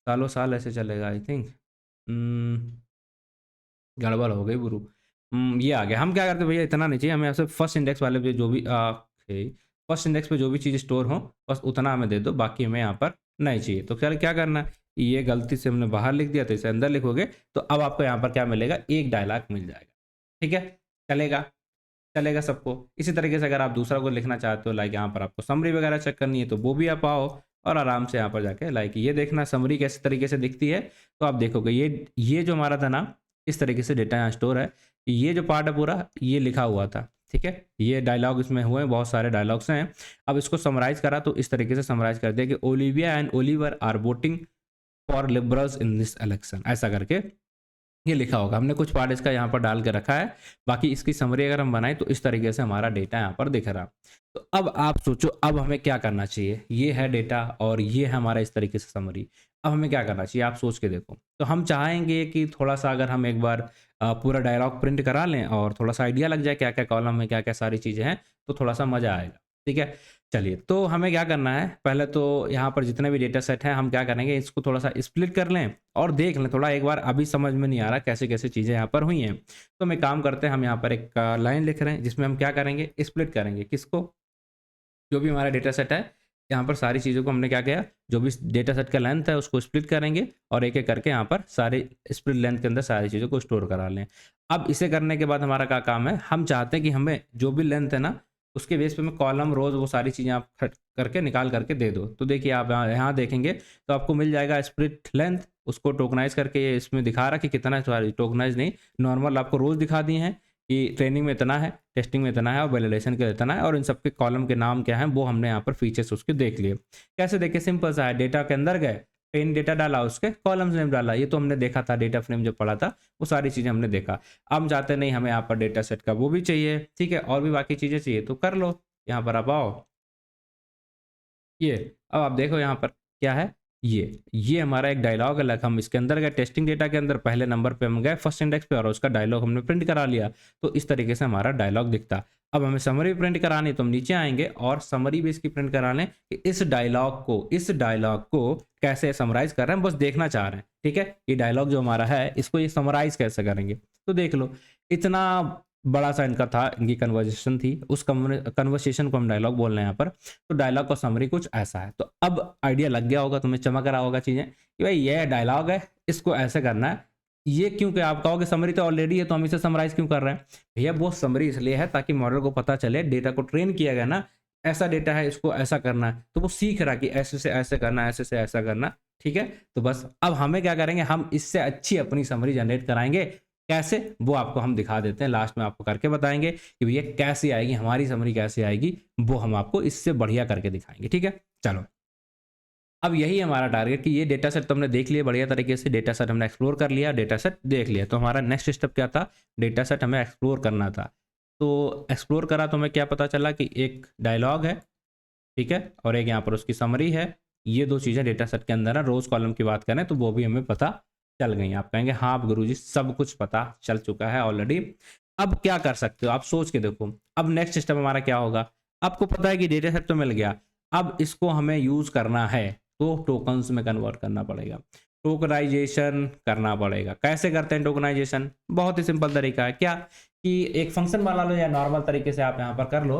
सालों साल ऐसे चलेगा आई थिंक। गड़बड़ हो गई गुरु। ये आ गया। हम क्या करते हैं भैया, इतना नहीं चाहिए हमें, ऐसे फर्स्ट इंडेक्स वाले पे जो भी फर्स्ट इंडेक्स पे जो भी चीज़ स्टोर हो बस उतना हमें दे दो, बाकी हमें यहाँ पर नहीं चाहिए। तो क्या क्या करना है, ये गलती से हमने बाहर लिख दिया तो इसे अंदर लिखोगे तो अब आपको यहाँ पर क्या मिलेगा, एक डायलॉग मिल जाएगा। ठीक है, चलेगा, चलेगा सबको। इसी तरीके से अगर आप दूसरा को लिखना चाहते हो, लाइक यहाँ पर आपको समरी वगैरह चेक करनी है तो वो भी आप आओ और आराम से यहाँ पर जाके लाइक ये देखना समरी कैसे तरीके से दिखती है। तो आप देखोगे ये जो हमारा था ना, इस तरीके से डेटा यहाँ स्टोर है। ये जो पार्ट है पूरा ये लिखा हुआ था। ठीक है, ये डायलॉग इसमें हुए, बहुत सारे डायलॉग्स हैं। अब इसको समराइज करा तो इस तरीके से समराइज कर दिया कि Olivia and Oliver are voting for Liberals in this election, ऐसा करके ये लिखा होगा। हमने कुछ पार्ट इसका यहाँ पर डाल के रखा है, बाकी इसकी समरी अगर हम बनाए तो इस तरीके से हमारा डेटा यहाँ पर दिख रहा। तो अब आप सोचो अब हमें क्या करना चाहिए, ये है डेटा और ये है हमारा इस तरीके से समरी। अब हमें क्या करना चाहिए आप सोच के देखो। तो हम चाहेंगे कि थोड़ा सा अगर हम एक बार पूरा डायलॉग प्रिंट करा लें और थोड़ा सा आइडिया लग जाए क्या क्या कॉलम में क्या क्या सारी चीज़ें हैं, तो थोड़ा सा मज़ा आएगा। ठीक है, चलिए तो हमें क्या करना है, पहले तो यहाँ पर जितने भी डेटा सेट हैं हम क्या करेंगे, इसको थोड़ा सा स्प्लिट कर लें और देख लें थोड़ा एक बार। अभी समझ में नहीं आ रहा कैसे कैसे चीज़ें यहाँ पर हुई हैं, तो हम एक काम करते हैं, हम यहाँ पर एक लाइन लिख रहे हैं जिसमें हम क्या करेंगे, स्प्लिट करेंगे किसको, जो भी हमारा डेटा सेट है। यहाँ पर सारी चीज़ों को हमने क्या किया, जो भी डेटा सेट का लेंथ है उसको स्प्लिट करेंगे और एक एक करके यहाँ पर सारे स्प्लिट लेंथ के अंदर सारी चीज़ों को स्टोर करा लें। अब इसे करने के बाद हमारा क्या काम है, हम चाहते हैं कि हमें जो भी लेंथ है ना उसके बेस पे हमें कॉलम रोज वो सारी चीज़ें आप करके निकाल करके दे दो। तो देखिए आप यहाँ देखेंगे तो आपको मिल जाएगा स्प्लिट लेंथ, उसको टोकनाइज करके ये इसमें दिखा रहा कि कितना, सॉरी टोकनाइज नहीं, नॉर्मल आपको रोज दिखा दिए हैं कि ट्रेनिंग में इतना है, टेस्टिंग में इतना है और वैलिडेशन के इतना है, और इन सबके कॉलम के नाम क्या हैं वो हमने यहाँ पर फीचर्स उसके देख लिए। कैसे देखे, सिंपल सा है, डेटा के अंदर गए, ट्रेन डेटा डाला, उसके कॉलम्स नेम डाला, ये तो हमने देखा था डेटा फ्रेम जो पढ़ा था, वो सारी चीज़ें हमने देखा। अब हम चाहते नहीं हमें यहाँ पर डेटा सेट का वो भी चाहिए, ठीक है, और भी बाकी चीज़ें चाहिए तो कर लो। यहाँ पर आप आओ, ये अब आप देखो यहाँ पर क्या है, ये हमारा एक डायलॉग अलग, हम इसके अंदर गए टेस्टिंग डेटा के अंदर, पहले नंबर पे हम गए फर्स्ट इंडेक्स पे और उसका डायलॉग हमने प्रिंट करा लिया। तो इस तरीके से हमारा डायलॉग दिखता। अब हमें समरी प्रिंट करानी, तो हम नीचे आएंगे और समरी भी इसकी प्रिंट करा लें कि इस डायलॉग को कैसे समराइज कर रहे हैं, बस देखना चाह रहे हैं। ठीक है, ये डायलॉग जो हमारा है इसको ये समराइज कैसे करेंगे, तो देख लो इतना बड़ा सा इनका था, इनकी कन्वर्सेशन थी, उस कन्वर्सेशन को हम डायलॉग बोल रहे हैं यहाँ पर। तो डायलॉग का समरी कुछ ऐसा है। तो अब आइडिया लग गया होगा, तुम्हें चमक रहा होगा चीज़ें कि भाई ये डायलॉग है, इसको ऐसे करना है। ये क्योंकि आप कहोगे समरी तो ऑलरेडी है तो हम इसे समराइज क्यों कर रहे हैं, भैया वो समरी इसलिए है ताकि मॉडल को पता चले, डेटा को ट्रेन किया गया ना, ऐसा डेटा है इसको ऐसा करना है, तो वो सीख रहा कि ऐसे से ऐसे करना, ऐसे से ऐसा करना। ठीक है, तो बस अब हमें क्या करेंगे, हम इससे अच्छी अपनी समरी जनरेट कराएंगे। कैसे, वो आपको हम दिखा देते हैं, लास्ट में आपको करके बताएंगे कि भैया कैसे आएगी हमारी समरी, कैसे आएगी वो हम आपको इससे बढ़िया करके दिखाएंगे। ठीक है, चलो अब यही हमारा टारगेट कि ये डेटा सेट तो हमने देख लिया बढ़िया तरीके से, डेटा सेट हमने एक्सप्लोर कर लिया, डेटा सेट देख लिया। तो हमारा नेक्स्ट स्टेप क्या था, डेटा सेट हमें एक्सप्लोर करना था। तो एक्सप्लोर करा तो हमें क्या पता चला कि एक डायलॉग है, ठीक है, और एक यहाँ पर उसकी समरी है। ये दो चीज़ें डेटा सेट के अंदर है। रोज कॉलम की बात करें तो वो भी हमें पता चल गई। आप कहेंगे हाँ आप गुरुजी सब कुछ पता चल चुका है ऑलरेडी। अब क्या कर सकते हो आप सोच के देखो। अब नेक्स्ट स्टेप हमारा क्या होगा, आपको पता है कि डेटा सेट तो मिल गया, अब इसको हमें यूज करना है तो टोकन्स में कन्वर्ट करना पड़ेगा। टोकनाइजेशन करना पड़ेगा। कैसे करते हैं टोकनाइजेशन? बहुत ही सिंपल तरीका है। क्या कि एक फंक्शन बना लो या नॉर्मल तरीके से आप यहाँ पर कर लो,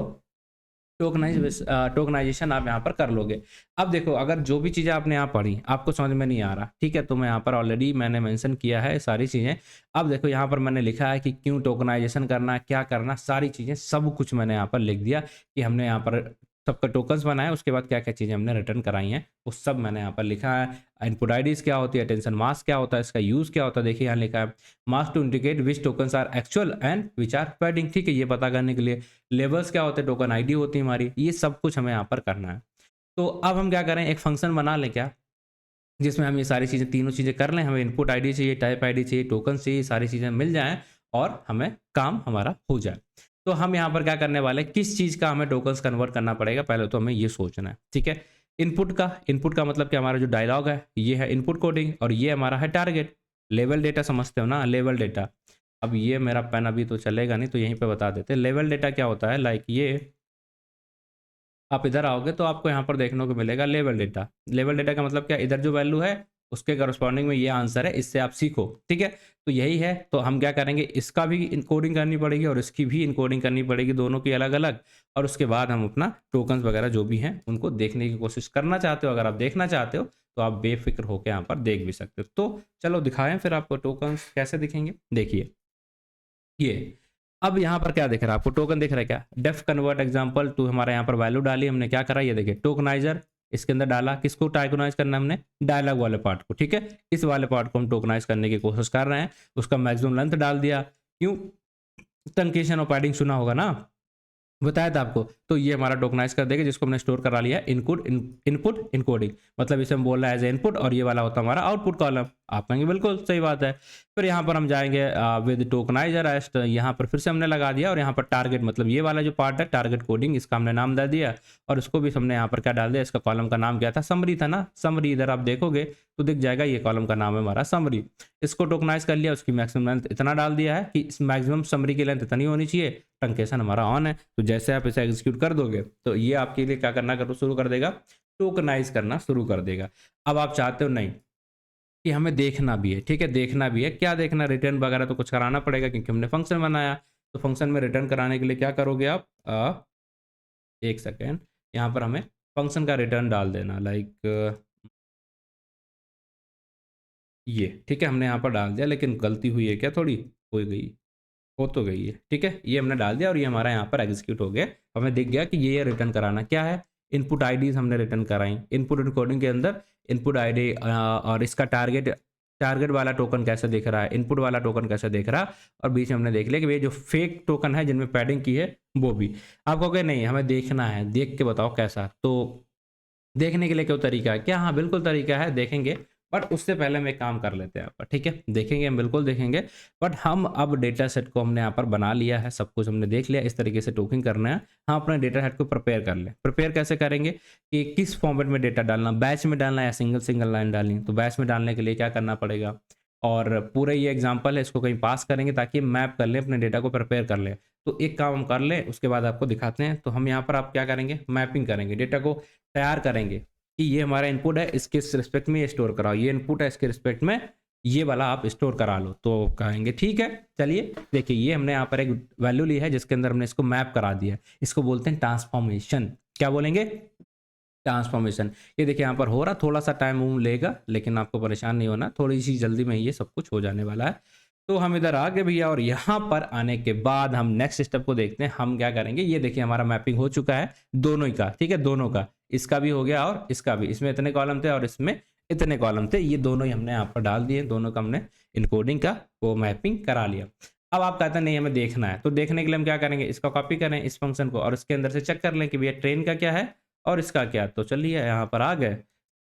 टोकनाइजेशन आप यहाँ पर कर लोगे। अब देखो, अगर जो भी चीज़ें आपने यहाँ पढ़ी आपको समझ में नहीं आ रहा, ठीक है, तो मैं यहाँ पर ऑलरेडी मैंने मेंशन किया है सारी चीज़ें। अब देखो यहाँ पर मैंने लिखा है कि क्यों टोकनाइजेशन करना है, क्या करना, सारी चीज़ें सब कुछ मैंने यहाँ पर लिख दिया कि हमने यहाँ पर सबका टोकन्स बनाया, उसके बाद क्या क्या चीज़ें हमने रिटर्न कराई हैं वो सब मैंने यहाँ पर लिखा है। इनपुट आईडीज क्या होती है, अटेंशन मास्क क्या होता है, इसका यूज़ क्या होता है, देखिए यहाँ लिखा है mask to indicate which tokens are actual and which are pending, ठीक है, ये पता करने के लिए। लेबल्स क्या होते हैं, टोकन आईडी होती है हमारी, ये सब कुछ हमें यहाँ पर करना है। तो अब हम क्या करें, एक फंक्शन बना लें क्या, जिसमें हम ये सारी चीज़ें तीनों चीज़ें कर लें। हमें इनपुट आईडी चाहिए, टाइप आईडी चाहिए, टोकन चाहिए, सारी चीज़ें मिल जाएं और हमें काम हमारा हो जाए। तो हम यहाँ पर क्या करने वाले हैं, किस चीज़ का हमें टोकन्स कन्वर्ट करना पड़ेगा, पहले तो हमें ये सोचना है, ठीक है। इनपुट का मतलब कि हमारा जो डायलॉग है ये है इनपुट कोडिंग और ये हमारा है टारगेट। लेवल डेटा समझते हो ना, लेवल डेटा। अब ये मेरा पेन अभी तो चलेगा नहीं, तो यहीं पे बता देते हैं। लेवल डेटा क्या होता है, लाइक ये आप इधर आओगे तो आपको यहाँ पर देखने को मिलेगा लेवल डेटा। लेवल डेटा का मतलब क्या, इधर जो वैल्यू है उसके करस्पॉन्डिंग में ये आंसर है, इससे आप सीखो, ठीक है। तो यही है, तो हम क्या करेंगे, इसका भी इनकोडिंग करनी पड़ेगी और इसकी भी इनकोडिंग करनी पड़ेगी, दोनों की अलग अलग। और उसके बाद हम अपना टोकन्स वगैरह जो भी हैं उनको देखने की कोशिश करना चाहते हो, अगर आप देखना चाहते हो तो आप बेफिक्र होकर यहाँ पर देख भी सकते हो। तो चलो दिखाएं फिर आपको टोकन्स कैसे दिखेंगे। देखिए ये अब यहाँ पर क्या दिख रहा है आपको, टोकन दिख रहा है क्या, डेफ कन्वर्ट एग्जांपल टू, हमारा यहाँ पर वैल्यू डाली, हमने क्या करा ये देखिए टोकनाइजर, इसके अंदर डाला, किसको टोकनाइज करना है हमने, डायलॉग वाले पार्ट को, ठीक है। इस वाले पार्ट को हम टोकनाइज करने की कोशिश कर रहे हैं, उसका मैक्सिमम लेंथ डाल दिया। क्यों, ट्रंकेशन और पैडिंग सुना होगा ना, बताया था आपको। तो ये हमारा टोकनाइज कर देगा, जिसको हमने स्टोर करा लिया इनपुट इनकोडिंग, मतलब इसे हम बोल रहे हैं एज इनपुट और ये वाला होता है हमारा आउटपुट कॉलम। आप कहेंगे बिल्कुल सही बात है। फिर यहाँ पर हम जाएंगे विद टोकनाइजर एस्ट, यहाँ पर फिर से हमने लगा दिया और यहाँ पर टारगेट, मतलब ये वाला जो पार्ट है टारगेट कोडिंग, इसका हमने नाम दे दिया और इसको भी हमने यहाँ पर क्या डाल दिया, इसका कॉलम का नाम क्या था, समरी था ना, समरी। इधर आप देखोगे तो दिख जाएगा ये कॉलम का नाम है हमारा समरी। इसको टोकनाइज कर लिया, उसकी मैक्सिमम लेंथ इतना डाल दिया है कि इस मैक्सिमम समरी की लेंथ इतनी होनी चाहिए, ट्रंकेशन हमारा ऑन है। तो जैसे आप इसे एग्जीक्यूट कर दोगे तो ये आपके लिए क्या करना शुरू कर देगा, टोकनाइज करना शुरू कर देगा। अब आप चाहते हो नहीं कि हमें देखना भी है, ठीक है, देखना भी है, क्या देखना, रिटर्न वगैरह तो कुछ कराना पड़ेगा क्योंकि हमने फंक्शन बनाया। तो फंक्शन में रिटर्न कराने के लिए क्या करोगे आप, एक सेकेंड, यहाँ पर हमें फंक्शन का रिटर्न डाल देना, लाइक ये, ठीक है, हमने यहाँ पर डाल दिया, लेकिन गलती हुई है क्या, थोड़ी हो गई, हो तो गई है, ठीक है, ये हमने डाल दिया और ये हमारा यहाँ पर एग्जीक्यूट हो गया। हमें दिख गया कि ये रिटर्न कराना क्या है, इनपुट आईडीज हमने रिटर्न कराई। इनपुट इनकोडिंग के अंदर इनपुट आईडी और इसका टारगेट वाला टोकन कैसे दिख रहा है, इनपुट वाला टोकन कैसे दिख रहा है, और बीच में हमने देख लिया कि ये जो फेक टोकन है जिनमें पैडिंग की है वो भी। आप कहोगे नहीं हमें देखना है, देख के बताओ कैसा, तो देखने के लिए क्यों तरीका है क्या, हाँ बिल्कुल तरीका है, देखेंगे। बट उससे पहले हम एक काम कर लेते हैं यहाँ पर, ठीक है, देखेंगे, हम बिल्कुल देखेंगे। बट हम अब डेटा सेट को हमने यहाँ पर बना लिया है, सब कुछ हमने देख लिया, इस तरीके से टोकिंग करना है। हम अपने डेटा सेट को प्रिपेयर कर लें। प्रिपेयर कैसे करेंगे कि किस फॉर्मेट में डेटा डालना, बैच में डालना या सिंगल सिंगल लाइन डालनी। तो बैच में डालने के लिए क्या करना पड़ेगा, और पूरे ये एग्जाम्पल है, इसको कहीं पास करेंगे ताकि मैप कर लें, अपने डेटा को प्रिपेयर कर लें। तो एक काम हम कर लें, उसके बाद आपको दिखाते हैं। तो हम यहाँ पर आप क्या करेंगे, मैपिंग करेंगे, डेटा को तैयार करेंगे कि ये हमारा इनपुट है, इसके रिस्पेक्ट में ये स्टोर कराओ, ये इनपुट है, इसके रिस्पेक्ट में ये वाला आप स्टोर करा लो। तो कहेंगे ठीक है, चलिए देखिए, ये हमने यहाँ पर एक वैल्यू ली है जिसके अंदर हमने इसको मैप करा दिया है, इसको बोलते हैं ट्रांसफॉर्मेशन। क्या बोलेंगे, ट्रांसफॉर्मेशन। ये देखिए यहाँ पर हो रहा, थोड़ा सा टाइम लेगा, लेकिन आपको परेशान नहीं होना, थोड़ी सी जल्दी में ये सब कुछ हो जाने वाला है। तो हम इधर आ गए भैया, और यहाँ पर आने के बाद हम नेक्स्ट स्टेप को देखते हैं। हम क्या करेंगे, ये देखिए हमारा मैपिंग हो चुका है दोनों ही का, ठीक है, दोनों का, इसका भी हो गया और इसका भी। इसमें इतने कॉलम थे और इसमें इतने कॉलम थे, ये दोनों ही हमने यहाँ पर डाल दिए, दोनों का हमने इनकोडिंग का वो मैपिंग करा लिया। अब आप कहते हैं नहीं हमें देखना है, तो देखने के लिए हम क्या करेंगे, इसका कॉपी करें इस फंक्शन को और इसके अंदर से चेक कर लें कि भैया ट्रेन का क्या है और इसका क्या। तो चलिए यहाँ पर आ गए,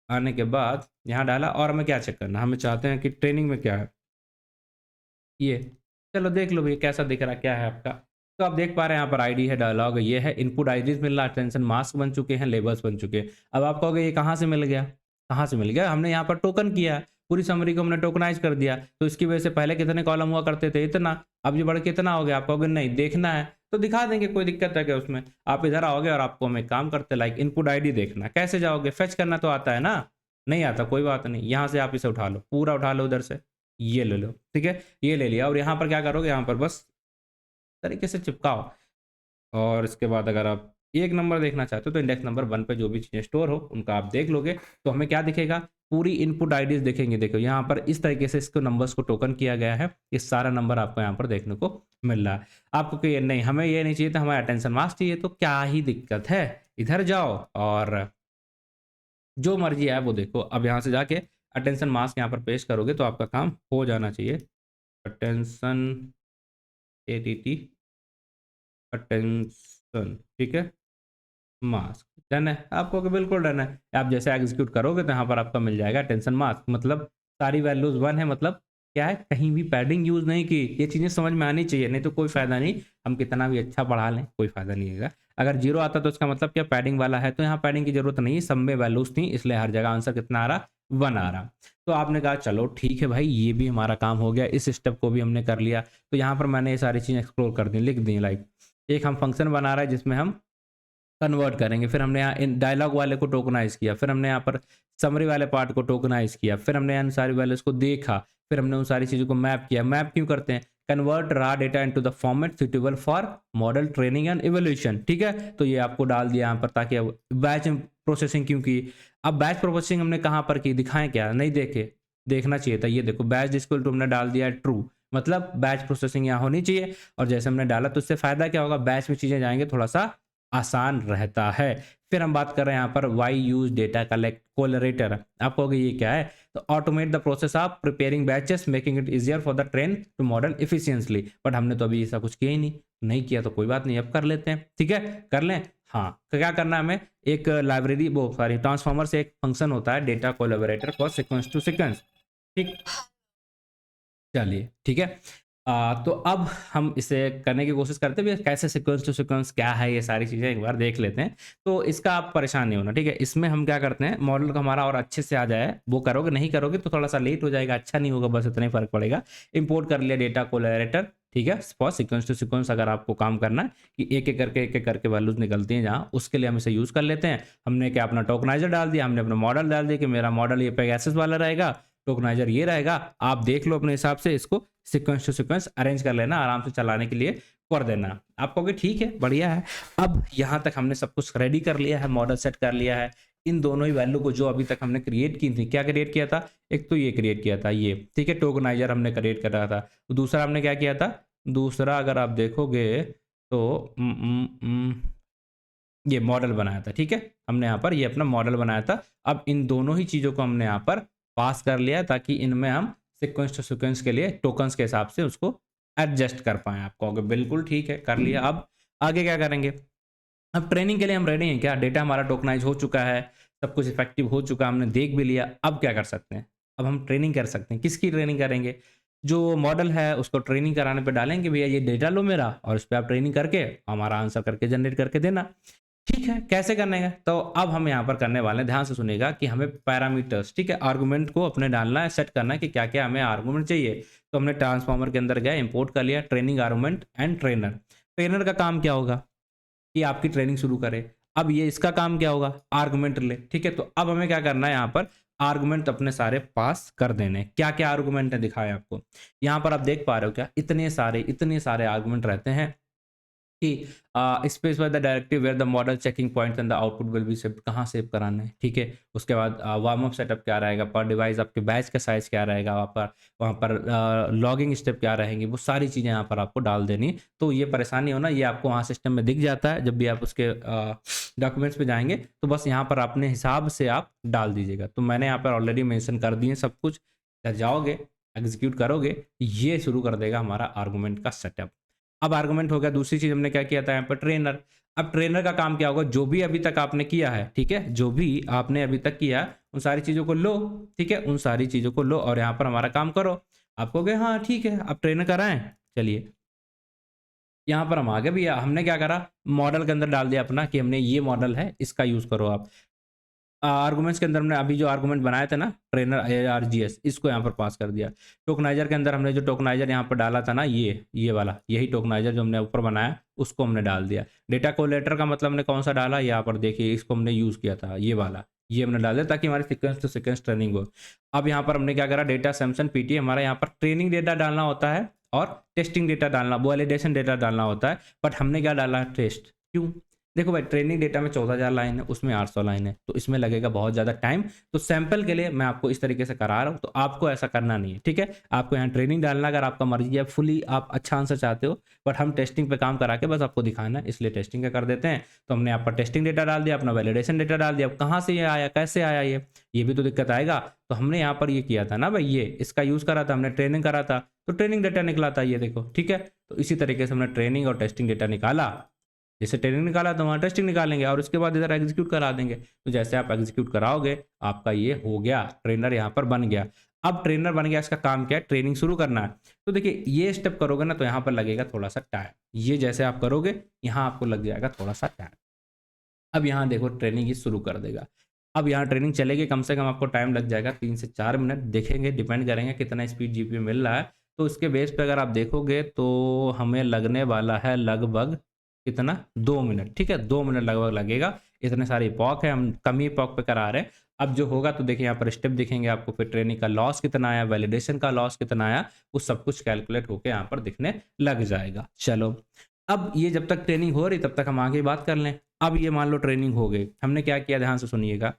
आने के बाद यहाँ डाला, और हमें क्या चेक करना, हमें चाहते हैं कि ट्रेनिंग में क्या है ये। चलो देख लो भैया कैसा दिख रहा है, क्या है आपका। तो आप देख पा रहे हैं यहाँ पर आईडी है, डायलॉग ये है, इनपुट आईडीज मिल रहा है, अटेंशन मास्क बन चुके हैं, लेबल्स बन चुके हैं। अब आप कहोगे ये कहाँ से मिल गया, कहाँ से मिल गया, हमने यहाँ पर टोकन किया, पूरी समरी को हमने टोकनाइज कर दिया। तो इसकी वजह से पहले कितने कॉलम हुआ करते थे, इतना, अब ये बढ़ के इतना हो गया। आप कहोगे नहीं देखना है, तो दिखा देंगे, कोई दिक्कत है क्या उसमें। आप इधर आओगे और आपको हम एक काम करते, लाइक इनपुट आईडी देखना, कैसे जाओगे, फेच करना तो आता है ना, नहीं आता कोई बात नहीं, यहाँ से आप इसे उठा लो, पूरा उठा लो उधर से, ये ले लो, ठीक है, ये ले लिया। और यहाँ पर क्या करोगे, यहाँ पर बस तरीके से चिपकाओ। और इसके बाद अगर आप एक नंबर देखना चाहते हो तो इंडेक्स नंबर 1 पे जो भी चीज़ें स्टोर हो उनका आप देख लोगे, तो हमें क्या दिखेगा, पूरी इनपुट आईडीज दिखेंगे। देखो यहाँ पर इस तरीके से इसको नंबर्स को टोकन किया गया है, ये सारा नंबर आपको यहाँ पर देखने को मिल रहा है। आपको कि नहीं, हमें ये नहीं चाहिए था, हमें अटेंशन मार्क्स चाहिए, तो क्या ही दिक्कत है, इधर जाओ और जो मर्जी है वो देखो। अब यहाँ से जाके अटेंशन मार्क्स यहाँ पर पेश करोगे तो आपका काम हो जाना चाहिए। अटेंशन ATT अटेंशन, ठीक है, मास्क डन है। आपको कि बिल्कुल डन है। आप जैसे एग्जीक्यूट करोगे तो यहाँ पर आपका मिल जाएगा टेंशन मास्क, मतलब सारी वैल्यूज 1 है, मतलब क्या है, कहीं भी पैडिंग यूज नहीं की। ये चीज़ें समझ में आनी चाहिए, नहीं तो कोई फायदा नहीं, हम कितना भी अच्छा पढ़ा लें कोई फायदा नहीं होगा। अगर 0 आता तो इसका मतलब क्या, पैडिंग वाला है, तो यहाँ पैडिंग की जरूरत नहीं, सब में वैल्यूज थी, इसलिए हर जगह आंसर कितना आ रहा, 1 आ रहा। तो आपने कहा चलो ठीक है भाई, ये भी हमारा काम हो गया, इस स्टेप को भी हमने कर लिया। तो यहाँ पर मैंने ये सारी चीज़ें एक्सप्लोर कर दी, लिख दी। लाइक एक हम फंक्शन बना रहे हैं जिसमें हम कन्वर्ट करेंगे, फिर हमने यहाँ इन डायलॉग वाले को टोकनाइज किया, फिर हमने यहाँ पर समरी वाले पार्ट को टोकनाइज किया, फिर हमने इन सारी वैल्यूज को देखा, फिर हमने उन सारी चीज़ों को मैप किया। मैप क्यों करते हैं, convert raw data into the format suitable for model training and evolution, ठीक है। तो ये आपको डाल दिया यहाँ पर, ताकि अब बैच प्रोसेसिंग क्यों की। अब बैच प्रोसेसिंग हमने कहाँ पर की, दिखाएं क्या, नहीं देखे, देखना चाहिए था। ये देखो बैच इक्वल टू हमने डाल दिया ट्रू, मतलब बैच प्रोसेसिंग यहाँ होनी चाहिए। और जैसे हमने डाला तो इससे फायदा क्या होगा, बैच में चीज़ें जाएंगे थोड़ा सा आसान रहता है। फिर हम बात कर रहे हैं यहाँ पर why use data collect collator. आप कहोगे ये क्या है, तो automate the process of preparing batches making it easier for the train to model efficiently. But हमने तो अभी ऐसा कुछ किया ही नहीं किया, तो कोई बात नहीं, अब कर लेते हैं, ठीक है, कर लें। हाँ, तो क्या करना है हमें, एक लाइब्रेरी वो सॉरी ट्रांसफॉर्मर से एक फंक्शन होता है data collaborator for sequence to sequence, ठीक, चलिए ठीक है। तो अब हम इसे करने की कोशिश करते हैं, कैसे सीक्वेंस टू सीक्वेंस क्या है, ये सारी चीज़ें एक बार देख लेते हैं। तो इसका आप परेशान नहीं होना, ठीक है। इसमें हम क्या करते हैं, मॉडल का हमारा और अच्छे से आ जाए, वो करोगे, नहीं करोगे तो थोड़ा सा लेट हो जाएगा, अच्छा नहीं होगा, बस इतना ही फर्क पड़ेगा। इंपोर्ट कर लिया डेटा कोलैरेटर, ठीक है, फॉर सीक्वेंस टू सीक्वेंस। अगर आपको काम करना है कि एक एक करके वैल्यूज निकलती हैं जहाँ, उसके लिए हम इसे यूज़ कर लेते हैं। हमने क्या अपना टोकनाइजर डाल दिया, हमने अपना मॉडल डाल दिया कि मेरा मॉडल ये पेगासस वाला रहेगा, टोकनाइजर ये रहेगा। आप देख लो अपने हिसाब से, इसको सीक्वेंस टू सीक्वेंस अरेंज कर लेना, आराम से चलाने के लिए कर देना। आप कहोगे ठीक है, बढ़िया है। अब यहाँ तक हमने सब कुछ रेडी कर लिया है, मॉडल सेट कर लिया है। इन दोनों ही वैल्यू को जो अभी तक हमने क्रिएट की थी, क्या क्रिएट किया था, एक तो ये क्रिएट किया था ये, ठीक है, टोकनाइजर हमने क्रिएट कर रहा था। दूसरा हमने क्या किया था, दूसरा अगर आप देखोगे तो ये मॉडल बनाया था, ठीक है, हमने यहाँ पर ये अपना मॉडल बनाया था। अब इन दोनों ही चीज़ों को हमने यहाँ पर पास कर लिया, ताकि इनमें हम सीक्वेंस टू सीक्वेंस के लिए टोकन्स के हिसाब से उसको एडजस्ट कर पाएँ। आप कहोगे बिल्कुल ठीक है, कर लिया। अब आगे क्या करेंगे, अब ट्रेनिंग के लिए हम रेडी हैं क्या, डेटा हमारा टोकनाइज हो चुका है, सब कुछ इफेक्टिव हो चुका है, हमने देख भी लिया। अब क्या कर सकते हैं, अब हम ट्रेनिंग कर सकते हैं। किसकी ट्रेनिंग करेंगे, जो मॉडल है उसको ट्रेनिंग कराने पे डालेंगे, भैया ये डेटा लो मेरा, और इस पर आप ट्रेनिंग करके हमारा आंसर करके जनरेट करके देना। ठीक है, कैसे करने का, तो अब हम यहाँ पर करने वाले हैं, ध्यान से सुनिएगा, कि हमें पैरामीटर्स, ठीक है, आर्गुमेंट को अपने डालना है, सेट करना है कि क्या क्या हमें आर्गुमेंट चाहिए। तो हमने ट्रांसफॉर्मर के अंदर गए, इंपोर्ट कर लिया training argument and trainer. Trainer का काम क्या होगा कि आपकी ट्रेनिंग शुरू करे। अब ये इसका काम क्या होगा, आर्गुमेंट ले, ठीक है। तो अब हमें क्या करना है, यहाँ पर आर्गुमेंट अपने सारे पास कर देने। क्या क्या आर्गुमेंट है दिखाए आपको, यहाँ पर आप देख पा रहे हो क्या, इतने सारे आर्गुमेंट रहते हैं कि specify the directive where the model checking point and the output will be saved, कहाँ सेव कराना है, ठीक है। उसके बाद वार्म अप सेटअप क्या रहेगा, पर डिवाइस आपके बैच का साइज क्या रहेगा, वहाँ पर लॉगिंग स्टेप क्या रहेंगे, वो सारी चीज़ें यहाँ पर आपको डाल देनी। तो ये परेशानी होना, ये आपको वहाँ सिस्टम में दिख जाता है, जब भी आप उसके डॉक्यूमेंट्स पे जाएंगे तो बस यहाँ पर अपने हिसाब से आप डाल दीजिएगा। तो मैंने यहाँ पर ऑलरेडी मेंशन कर दिए सब कुछ, जब जाओगे एग्जीक्यूट करोगे, ये शुरू कर देगा हमारा आर्गूमेंट का सेटअप। अब आर्गुमेंट हो गया। दूसरी चीज हमने क्या किया था यहाँ पर, ट्रेनर। अब ट्रेनर का काम क्या होगा, जो भी अभी तक आपने किया है, ठीक है, जो भी आपने अभी तक किया उन सारी चीजों को लो, ठीक है, उन सारी चीजों को लो और यहाँ पर हमारा काम करो। आप कहोगे हाँ ठीक है, अब ट्रेनर कराएं, चलिए यहाँ पर हम आ गए भैया। हमने क्या करा, मॉडल के अंदर डाल दिया अपना कि हमने ये मॉडल है, इसका यूज करो आप। आर्गुमेंट्स के अंदर हमने अभी जो आर्गुमेंट बनाया था ना, ट्रेनर ARGS, इसको यहाँ पर पास कर दिया। टोकनाइजर के अंदर हमने जो टोकनाइजर यहाँ पर डाला था ना, ये वाला, यही टोकनाइजर जो हमने ऊपर बनाया, उसको हमने डाल दिया। डेटा कोलेटर का मतलब हमने कौन सा डाला, यहाँ पर देखिए, इसको हमने यूज़ किया था, ये वाला, ये हमने डाल दिया ताकि हमारी सीक्वेंस टू सीक्वेंस ट्रेनिंग हो। अब यहाँ पर हमने क्या करा, डेटा सैमसन पीटी हमारा यहाँ पर ट्रेनिंग डेटा डालना होता है और टेस्टिंग डेटा डालना, वैलिडेशन डेटा डालना होता है, बट हमने क्या डाला है, टेस्ट। क्यों? देखो भाई, ट्रेनिंग डेटा में 14,000 लाइन है, उसमें 800 लाइन है, तो इसमें लगेगा बहुत ज़्यादा टाइम। तो सैंपल के लिए मैं आपको इस तरीके से करा रहा हूँ, तो आपको ऐसा करना नहीं है, ठीक है। आपको यहाँ ट्रेनिंग डालना, अगर आपका मर्जी है, फुली आप अच्छा आंसर चाहते हो, बट हम टेस्टिंग पे काम करा के बस आपको दिखाना है, इसलिए टेस्टिंग का कर देते हैं। तो हमने आपका टेस्टिंग डेटा डाल दिया, अपना वैलिडेशन डेटा डाल दिया। अब कहाँ से ये आया, कैसे आया, ये भी तो दिक्कत आएगा। तो हमने यहाँ पर ये किया था ना भाई, ये इसका यूज़ करा था, हमने ट्रेनिंग करा था, तो ट्रेनिंग डेटा निकला था, ये देखो, ठीक है। तो इसी तरीके से हमने ट्रेनिंग और टेस्टिंग डेटा निकाला। जैसे ट्रेनिंग निकाला तो वहाँ टेस्टिंग निकालेंगे और उसके बाद इधर एग्जीक्यूट करा देंगे। तो जैसे आप एग्जीक्यूट कराओगे, आपका ये हो गया, ट्रेनर यहाँ पर बन गया। अब ट्रेनर बन गया, इसका काम क्या है, ट्रेनिंग शुरू करना है। तो देखिए, ये स्टेप करोगे ना तो यहाँ पर लगेगा थोड़ा सा टाइम। ये जैसे आप करोगे, यहाँ आपको लग जाएगा थोड़ा सा टाइम। अब यहाँ देखो, ट्रेनिंग ही शुरू कर देगा। अब यहाँ ट्रेनिंग चलेगी, कम से कम आपको टाइम लग जाएगा 3 से 4 मिनट, देखेंगे, डिपेंड करेंगे कितना स्पीड जीपीयू मिल रहा है। तो इसके बेस पे अगर आप देखोगे तो हमें लगने वाला है लगभग कितना, 2 मिनट, ठीक है, 2 मिनट लगभग लगेगा। इतने सारे इपॉक है, हम कम ही इपॉक पे करा रहे हैं। अब जो होगा तो देखिए, यहाँ पर स्टेप दिखेंगे आपको, फिर ट्रेनिंग का लॉस कितना आया, वैलिडेशन का लॉस कितना आया, वो सब कुछ कैलकुलेट होकर यहाँ पर दिखने लग जाएगा। चलो, अब ये जब तक ट्रेनिंग हो रही तब तक हम आगे बात कर लें। अब ये मान लो ट्रेनिंग हो गई, हमने क्या किया, ध्यान से सुनिएगा।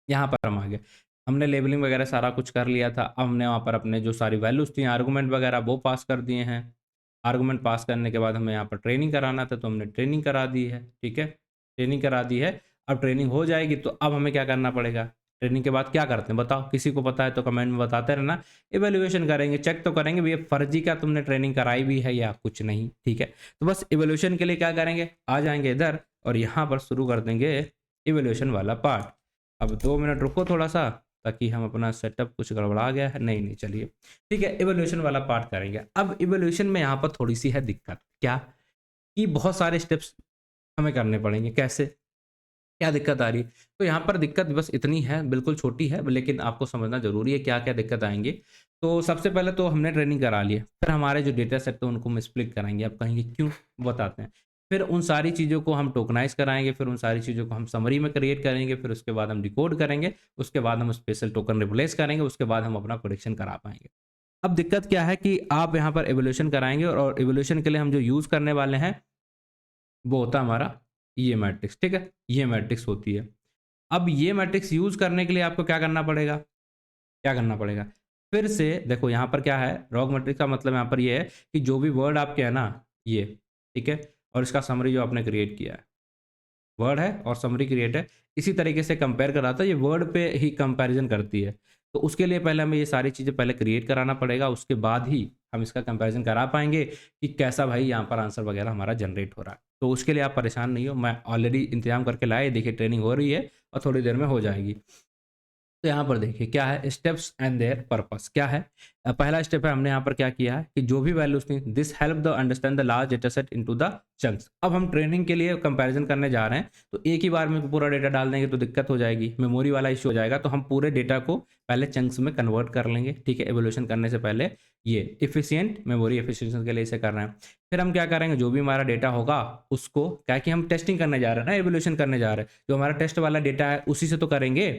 यहाँ पर हम आ गए, हमने लेबलिंग वगैरह सारा कुछ कर लिया था। अब हमने वहाँ पर अपने जो सारी वैल्यूज थी, आर्गूमेंट वगैरह, वो पास कर दिए हैं। आर्गूमेंट पास करने के बाद हमें यहाँ पर ट्रेनिंग कराना था, तो हमने ट्रेनिंग करा दी है, ठीक है, ट्रेनिंग करा दी है। अब ट्रेनिंग हो जाएगी तो अब हमें क्या करना पड़ेगा, ट्रेनिंग के बाद क्या करते हैं बताओ, किसी को पता है तो कमेंट में बताते रहना। इवेल्युएशन करेंगे, चेक तो करेंगे भैया फर्जी का तुमने ट्रेनिंग कराई भी है या कुछ नहीं, ठीक है। तो बस इवेल्युएशन के लिए क्या करेंगे, आ जाएंगे इधर और यहाँ पर शुरू कर देंगे इवेल्युएशन वाला पार्ट। अब 2 मिनट रुको थोड़ा सा, ताकि हम अपना सेटअप, कुछ गड़बड़ा गया है, नहीं चलिए, ठीक है, इवोल्यूशन वाला पार्ट करेंगे। अब इवोल्यूशन में यहाँ पर थोड़ी सी है दिक्कत, क्या कि बहुत सारे स्टेप्स हमें करने पड़ेंगे। कैसे, क्या दिक्कत आ रही है, तो यहाँ पर दिक्कत बस इतनी है, बिल्कुल छोटी है, लेकिन आपको समझना जरूरी है क्या क्या दिक्कत आएंगी। तो सबसे पहले तो हमने ट्रेनिंग करा लिया, फिर हमारे जो डेटा सेट है उनको हम स्प्लिट कराएंगे। आप कहेंगे क्यों, बताते हैं। फिर उन सारी चीज़ों को हम टोकनाइज कराएंगे, फिर उन सारी चीज़ों को हम समरी में क्रिएट करेंगे, फिर उसके बाद हम डिकोड करेंगे, उसके बाद हम स्पेशल टोकन रिप्लेस करेंगे, उसके बाद हम अपना प्रोडिक्शन करा पाएंगे। अब दिक्कत क्या है कि आप यहाँ पर एवोल्यूशन कराएंगे और एवोल्यूशन के लिए हम जो यूज़ करने वाले हैं वो होता है हमारा ये मैट्रिक्स, ठीक है, ये मैट्रिक्स होती है। अब ये मैट्रिक्स यूज़ करने के लिए आपको क्या करना पड़ेगा, क्या करना पड़ेगा, फिर से देखो यहाँ पर क्या है, रॉग मैट्रिक्स का मतलब यहाँ पर ये है कि जो भी वर्ड आपके है ना, ये, ठीक है, और इसका समरी जो आपने क्रिएट किया है, वर्ड है और समरी क्रिएट है, इसी तरीके से कंपेयर कराता है, ये वर्ड पे ही कंपैरिजन करती है। तो उसके लिए पहले हमें ये सारी चीज़ें पहले क्रिएट कराना पड़ेगा, उसके बाद ही हम इसका कंपैरिजन करा पाएंगे कि कैसा भाई यहाँ पर आंसर वगैरह हमारा जनरेट हो रहा है। तो उसके लिए आप परेशान नहीं हो, मैं ऑलरेडी इंतजाम करके लाया, देखिए ट्रेनिंग हो रही है और थोड़ी देर में हो जाएगी। तो यहाँ पर देखिए क्या है, स्टेप्स एंड देयर पर्पस क्या है। पहला स्टेप है, हमने यहाँ पर क्या किया है कि जो भी वैल्यूज थी, this help the understand the large data set into the chunks. अब हम ट्रेनिंग के लिए कंपैरिजन करने जा रहे हैं, तो एक ही बार में पूरा डेटा डाल देंगे तो दिक्कत हो जाएगी, मेमोरी वाला इश्यू हो जाएगा। तो हम पूरे डेटा को पहले चंक्स में कन्वर्ट कर लेंगे, ठीक है, एवोल्यूशन करने से पहले। ये इफिशियंट मेमोरी एफिशिएंसी के लिए इसे कर रहे हैं। फिर हम क्या करेंगे, जो भी हमारा डेटा होगा उसको, क्या कि हम टेस्टिंग करने जा रहे हैं ना, एवोल्यूशन करने जा रहे हैं, जो हमारा टेस्ट वाला डेटा है उसी से तो करेंगे,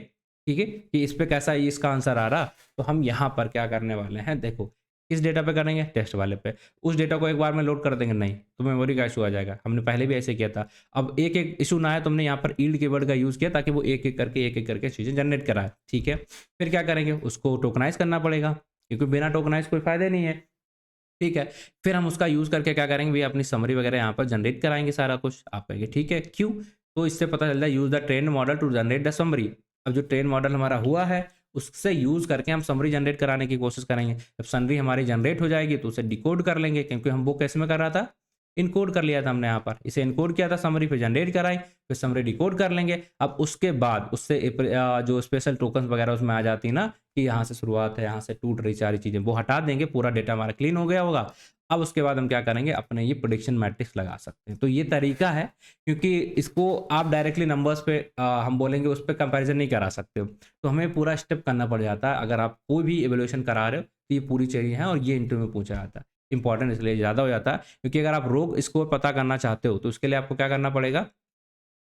ठीक है, कि इस पे कैसा है, इसका आंसर आ रहा। तो हम यहाँ पर क्या करने वाले हैं, देखो किस डेटा पे करेंगे, टेस्ट वाले पे। उस डेटा को एक बार में लोड कर देंगे नहीं तो मेमोरी का इशू आ जाएगा, हमने पहले भी ऐसे किया था। अब एक एक इशू ना आए, तुमने यहाँ पर ईल्ड कीवर्ड का यूज़ किया ताकि वो एक एक करके चीज़ें जनरेट कराए, ठीक है। फिर क्या करेंगे, उसको टोकनाइज करना पड़ेगा, क्योंकि बिना टोकनाइज कोई फायदा नहीं है, ठीक है। फिर हम उसका यूज़ करके क्या करेंगे भैया, अपनी समरी वगैरह यहाँ पर जनरेट कराएंगे सारा कुछ। आप कहेंगे ठीक है, क्यों, तो इससे पता चलता है use the train model to generate the summary. अब जो ट्रेन मॉडल हमारा हुआ है उससे यूज़ करके हम समरी जनरेट कराने की कोशिश करेंगे। जब समरी हमारी जनरेट हो जाएगी तो उसे डिकोड कर लेंगे, क्योंकि हम वो कैसे में कर रहा था, इनकोड कर लिया था हमने, यहाँ पर इसे इनकोड किया था, समरी पे जनरेट कराई, फिर समरी डिकोड कर लेंगे। अब उसके बाद उससे जो स्पेशल टोकन वगैरह उसमें आ जाती है ना, कि यहाँ से शुरुआत है, यहाँ से टूट रही सारी चीज़ें, वो हटा देंगे, पूरा डेटा हमारा क्लीन हो गया होगा। अब उसके बाद हम क्या करेंगे, अपने ये प्रेडिक्शन मैट्रिक्स लगा सकते हैं। तो ये तरीका है, क्योंकि इसको आप डायरेक्टली नंबर्स पे हम बोलेंगे उस पर कंपैरिजन नहीं करा सकते हो, तो हमें पूरा स्टेप करना पड़ जाता है। अगर आप कोई भी एवेल्यूएशन करा रहे हो तो ये पूरी चीज़ें हैं, और ये इंटरव्यू में पूछा जाता है। इंपॉर्टेंट इसलिए ज़्यादा हो जाता है, क्योंकि अगर आप रोग स्कोर पता करना चाहते हो तो उसके लिए आपको क्या करना पड़ेगा,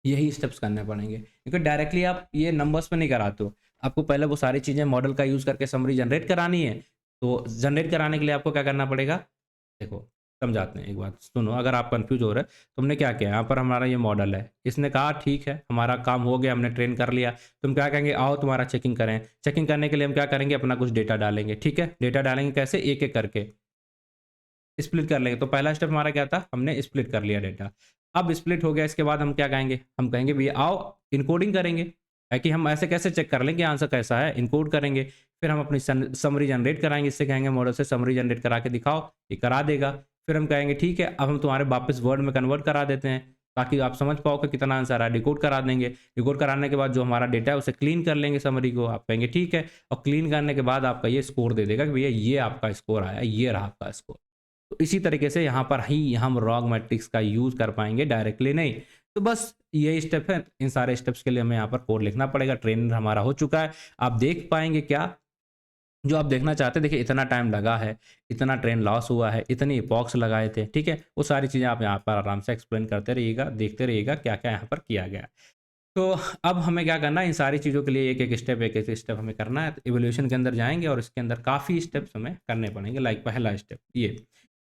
यही स्टेप्स करने पड़ेंगे, क्योंकि डायरेक्टली आप ये नंबर्स पे नहीं कराते हो। आपको पहले वो सारी चीज़ें मॉडल का यूज़ करके समरी जनरेट करानी है। तो जनरेट कराने के लिए आपको क्या करना पड़ेगा? देखो, समझाते हैं, एक बात सुनो, अगर आप कन्फ्यूज़ हो रहे हैं, तो हमने क्या किया, यहाँ पर हमारा ये मॉडल है। इसने कहा ठीक है, हमारा काम हो गया, हमने ट्रेन कर लिया। तो हम क्या कहेंगे, आओ तुम्हारा चेकिंग करें। चेकिंग करने के लिए हम क्या करेंगे, अपना कुछ डेटा डालेंगे, ठीक है? डेटा डालेंगे कैसे? एक-एक करके। स्प्लिट कर लेंगे। तो पहला स्टेप हमारा क्या था? हमने स्प्लिट कर लिया डेटा। अब स्प्लिट हो गया, इसके बाद हम क्या कहेंगे? हम कहेंगे भैया आओ इनकोडिंग करेंगे। है कि हम ऐसे कैसे चेक कर लें कि आंसर कैसा है? इनकोड करेंगे। फिर हम अपनी समरी जनरेट कराएँगे, इससे कहेंगे मॉडल से समरी जनरेट करा के दिखाओ, ये करा देगा। फिर हम कहेंगे ठीक है, अब हम तुम्हारे वापस वर्ड में कन्वर्ट करा देते हैं, ताकि आप समझ पाओ कि कितना आंसर आया। डिकोड करा देंगे। डिकोड कराने के बाद जो हमारा डेटा है उसे क्लीन कर लेंगे समरी को। आप कहेंगे ठीक है, और क्लीन करने के बाद आपका ये स्कोर दे देगा कि भैया ये आपका स्कोर आया, ये रहा आपका स्कोर। तो इसी तरीके से यहाँ पर ही हम रॉग मैट्रिक्स का यूज़ कर पाएँगे, डायरेक्टली नहीं। तो बस यही स्टेप है, इन सारे स्टेप्स के लिए हमें यहाँ पर कोड लिखना पड़ेगा। ट्रेनर हमारा हो चुका है। आप देख पाएँगे क्या? जो आप देखना चाहते हैं, देखिए इतना टाइम लगा है, इतना ट्रेन लॉस हुआ है, इतनी इपॉक्स लगाए थे, ठीक है? वो सारी चीज़ें आप यहाँ पर आराम से एक्सप्लेन करते रहिएगा, देखते रहिएगा क्या-क्या यहाँ पर किया गया है। तो अब हमें क्या करना है, इन सारी चीज़ों के लिए एक-एक स्टेप हमें करना है। तो इवोल्यूशन के अंदर जाएँगे और इसके अंदर काफ़ी स्टेप्स हमें करने पड़ेंगे। लाइक पहला स्टेप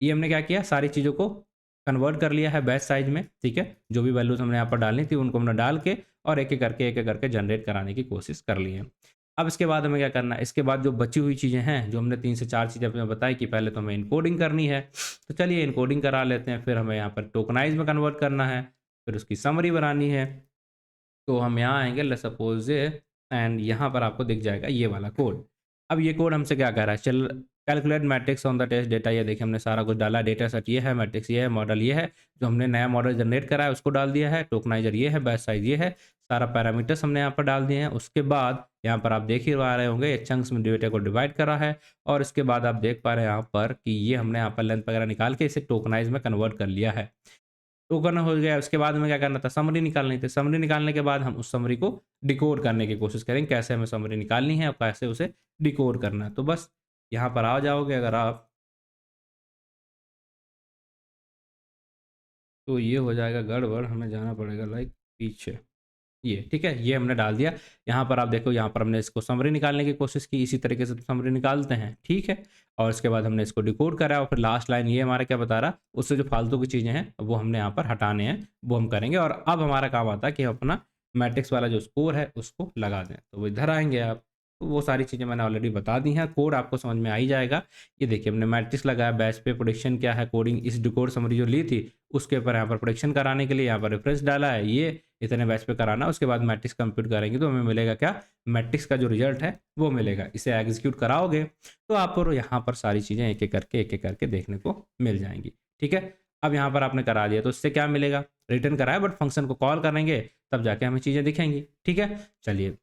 ये हमने क्या किया, सारी चीज़ों को कन्वर्ट कर लिया है बैच साइज़ में, ठीक है? जो भी वैल्यूज़ हमने यहाँ पर डालनी थी उनको हमने डाल के और एक-एक करके जनरेट कराने की कोशिश कर ली है। अब इसके बाद हमें क्या करना है, इसके बाद जो बची हुई चीज़ें हैं, जो हमने 3 से 4 चीज़ें आपने बताई कि पहले तो हमें एन्कोडिंग करनी है। तो चलिए एन्कोडिंग करा लेते हैं, फिर हमें यहाँ पर टोकनाइज़ में कन्वर्ट करना है, फिर उसकी समरी बनानी है। तो हम यहाँ आएँगे लेट्स सपोज़ एंड यहाँ पर आपको दिख जाएगा ये वाला कोड। अब ये कोड हमसे क्या कह रहा है, चल calculate metrics on the test data. ये देखिए हमने सारा कुछ डाला, डेटा सेट ये है, मैट्रिक्स ये है, मॉडल ये है, जो हमने नया मॉडल जनरेट करा है उसको डाल दिया है, टोकनाइज़र ये है, बैच साइज़ ये है, सारा पैरामीटर्स हमने यहाँ पर डाल दिए हैं। उसके बाद यहाँ पर आप देख ही पा रहे होंगे, ये चंक्स में डेटा को डिवाइड करा है और इसके बाद आप देख पा रहे हैं यहाँ पर कि ये हमने यहाँ पर लेंथ वगैरह निकाल के इसे टोकनाइज़ में कन्वर्ट कर लिया है। टोकन हो गया, उसके बाद हमें क्या करना था, समरी निकालनी थी। समरी निकालने के बाद हम उस समरी को डिकोड करने की कोशिश करेंगे, कैसे हमें समरी निकालनी है और कैसे उसे डिकोड करना है। तो बस यहाँ पर आ जाओगे अगर आप, तो ये हो जाएगा गड़बड़, हमें जाना पड़ेगा लाइक पीछे। ये ठीक है, ये हमने डाल दिया। यहाँ पर आप देखो, यहाँ पर हमने इसको समरी निकालने की कोशिश की, इसी तरीके से समरी निकालते हैं, ठीक है? और इसके बाद हमने इसको डिकोड करा और फिर लास्ट लाइन ये हमारा क्या बता रहा, उससे जो फालतू की चीज़ें हैं वो हमने यहाँ पर हटाने हैं, वो हम करेंगे। और अब हमारा काम आता है कि हम अपना मैट्रिक्स वाला जो स्कोर है उसको लगा दें। तो वो इधर आएँगे आप, तो वो सारी चीज़ें मैंने ऑलरेडी बता दी हैं, कोड आपको समझ में आ ही जाएगा। ये देखिए हमने मैट्रिक्स लगाया, बैच पे प्रेडिक्शन क्या है, कोडिंग इस डिकोड समरी जो ली थी उसके ऊपर यहाँ पर प्रेडिक्शन कराने के लिए यहाँ पर रेफरेंस डाला है, ये इतने बैच पे कराना। उसके बाद मैट्रिक्स कंप्यूट करेंगे तो हमें मिलेगा क्या, मैट्रिक्स का जो रिजल्ट है वो मिलेगा। इसे एग्जीक्यूट कराओगे तो आपको यहाँ पर सारी चीज़ें एक एक करके देखने को मिल जाएंगी, ठीक है? अब यहाँ पर आपने करा दिया तो इससे क्या मिलेगा, रिटर्न कराया, बट फंक्शन को कॉल करेंगे तब जाके हमें चीज़ें दिखेंगी, ठीक है? चलिए,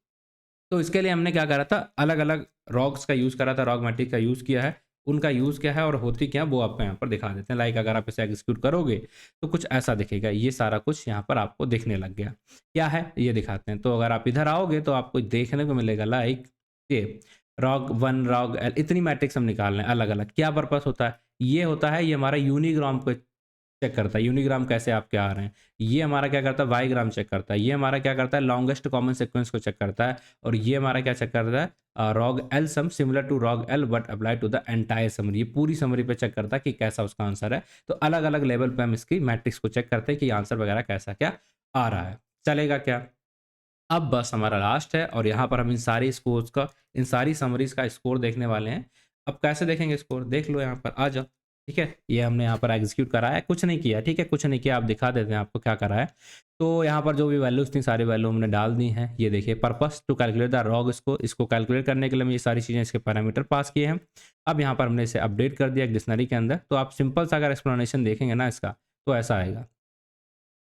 तो इसके लिए हमने क्या करा था, अलग-अलग रॉग्स का यूज़ करा था, रॉग मैट्रिक्स का यूज़ किया है। उनका यूज़ क्या है और होती क्या है वो आपको यहाँ पर दिखा देते हैं। लाइक अगर आप इसे एग्जीक्यूट करोगे तो कुछ ऐसा दिखेगा, ये सारा कुछ यहाँ पर आपको दिखने लग गया। क्या है ये दिखाते हैं। तो अगर आप इधर आओगे तो आपको देखने को मिलेगा लाइक ये रॉग 1 रॉग एल, इतनी मैट्रिक्स हम निकाल रहे हैं अलग-अलग। क्या पर्पस होता है? ये होता है, ये हमारा यूनिग्राम को चेक करता है, यूनिग्राम कैसे आपके आ रहे हैं। ये हमारा क्या करता है, बाईग्राम चेक करता है। ये हमारा क्या करता है, लॉन्गेस्ट कॉमन सीक्वेंस को चेक करता है। और ये हमारा क्या चेक करता है, ROUGE L sum similar to ROUGE L but apply to the entire summary. ये पूरी समरी पे चेक करता है कि कैसा उसका आंसर है। तो अलग अलग लेवल पे हम इसकी मैट्रिक्स को चेक करते हैं कि आंसर वगैरह कैसा क्या आ रहा है। चलेगा क्या? अब बस हमारा लास्ट है और यहाँ पर हम इन सारी स्कोर्स का, इन सारी समरीज का स्कोर देखने वाले हैं। अब कैसे देखेंगे स्कोर, देख लो, यहाँ पर आ जाओ, ठीक है? ये हमने यहाँ पर एग्जीक्यूट करा है, कुछ नहीं किया, ठीक है? कुछ नहीं किया, आप दिखा देते हैं आपको क्या करा है। तो यहाँ पर जो भी वैल्यूज थी सारी वैल्यू हमने डाल दी हैं। ये देखिए, purpose to calculate the ROUGE score, इसको कैलकुलेट करने के लिए हम ये सारी चीज़ें, इसके पैरामीटर पास किए हैं। अब यहाँ पर हमने इसे अपडेट कर दिया एक डिक्शनरी के अंदर। तो आप सिंपल सा अगर एक्सप्लेनेशन देखेंगे ना इसका, तो ऐसा आएगा,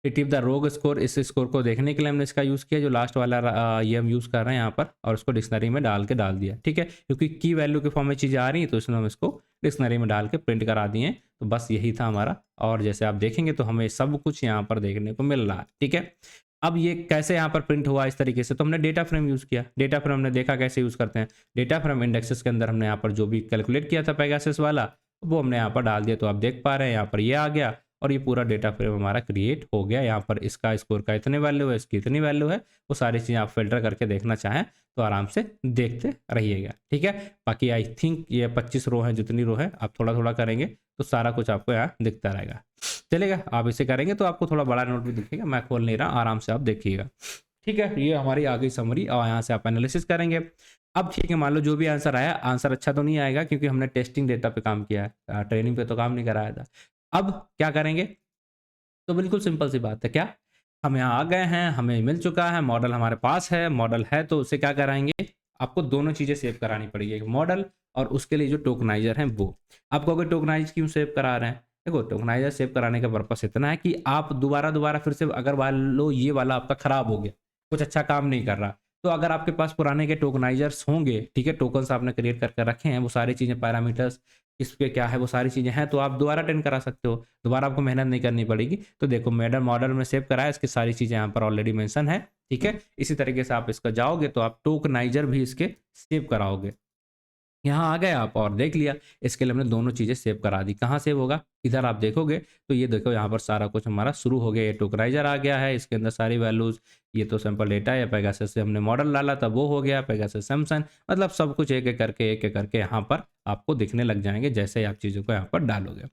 रिट्रीव द रोग स्कोर। इस स्कोर को देखने के लिए हमने इसका यूज़ किया, जो लास्ट वाला ये हम यूज़ कर रहे हैं यहाँ पर, और उसको डिक्शनरी में डाल दिया, ठीक है? क्योंकि की वैल्यू के फॉर्म में चीज़ें आ रही हैं तो इसमें हम इसको डिक्शनरी में डाल के प्रिंट करा दिए। तो बस यही था हमारा, और जैसे आप देखेंगे तो हमें सब कुछ यहाँ पर देखने को मिल रहा है, ठीक है? अब ये कैसे यहाँ पर प्रिंट हुआ इस तरीके से, तो हमने डेटा फ्रेम यूज़ किया। डेटा फ्रेम हमने देखा कैसे यूज़ करते हैं। डेटा फ्रेम इंडेक्सेस के अंदर हमने यहाँ पर जो भी कैलकुलेट किया था पेगासस वाला, वो हमने यहाँ पर डाल दिया। तो आप देख पा रहे हैं यहाँ पर ये आ गया, और ये पूरा डेटा फ्रेम हमारा क्रिएट हो गया। यहाँ पर इसका स्कोर का इतने वैल्यू है, इसकी इतनी वैल्यू है, वो सारी चीज़ें आप फिल्टर करके देखना चाहें तो आराम से देखते रहिएगा, ठीक है। बाकी आई थिंक ये 25 रो है, जितनी रो है आप थोड़ा थोड़ा करेंगे तो सारा कुछ आपको यहाँ दिखता रहेगा, चलेगा। आप इसे करेंगे तो आपको थोड़ा बड़ा नोट भी दिखेगा, मैं खोल नहीं रहा, आराम से आप देखिएगा, ठीक है। ये हमारी आ गई समरी और यहाँ से आप एनालिसिस करेंगे। अब ठीक है, मान लो जो भी आंसर आया, आंसर अच्छा तो नहीं आएगा क्योंकि हमने टेस्टिंग डेटा पे काम किया है, ट्रेनिंग पे तो काम नहीं कराया था। अब क्या करेंगे, तो बिल्कुल सिंपल सी बात है, क्या हम यहाँ आ गए हैं, हमें मिल चुका है मॉडल, हमारे पास है मॉडल है, तो उसे क्या कराएंगे, आपको दोनों चीज़ें सेव करानी पड़ेगी, एक मॉडल और उसके लिए जो टोकनाइजर है वो। आपको अगर टोकनाइज क्यों सेव करा रहे हैं, देखो टोकनाइजर सेव कराने का पर्पस इतना है कि आप दोबारा दोबारा फिर से, अगर मान लो ये वाला आपका खराब हो गया, कुछ अच्छा काम नहीं कर रहा, तो अगर आपके पास पुराने के टोकनाइजर्स होंगे, ठीक है, टोकन्स आपने क्रिएट करके रखे हैं, वो सारी चीज़ें पैरामीटर्स इस पे क्या है वो सारी चीज़ें हैं, तो आप दोबारा ट्रेन करा सकते हो, दोबारा आपको मेहनत नहीं करनी पड़ेगी। तो देखो मेडल मॉडल में सेव कराया, इसकी सारी चीज़ें यहाँ पर ऑलरेडी मेंशन है, ठीक है। इसी तरीके से आप इसका जाओगे तो आप टोकनाइजर भी इसके सेव कराओगे। यहाँ आ गए आप और देख लिया, इसके लिए हमने दोनों चीज़ें सेव करा दी। कहाँ सेव होगा, इधर आप देखोगे तो ये देखो यहाँ पर सारा कुछ हमारा शुरू हो गया, ये टोकनाइजर आ गया है, इसके अंदर सारी वैल्यूज, ये तो सैंपल डेटा है, पेगासस से हमने मॉडल डाला था वो हो गया, पेगासस सैमसन, मतलब सब कुछ एक एक करके यहाँ पर आपको दिखने लग जाएंगे जैसे आप चीज़ों को यहाँ पर डालोगे।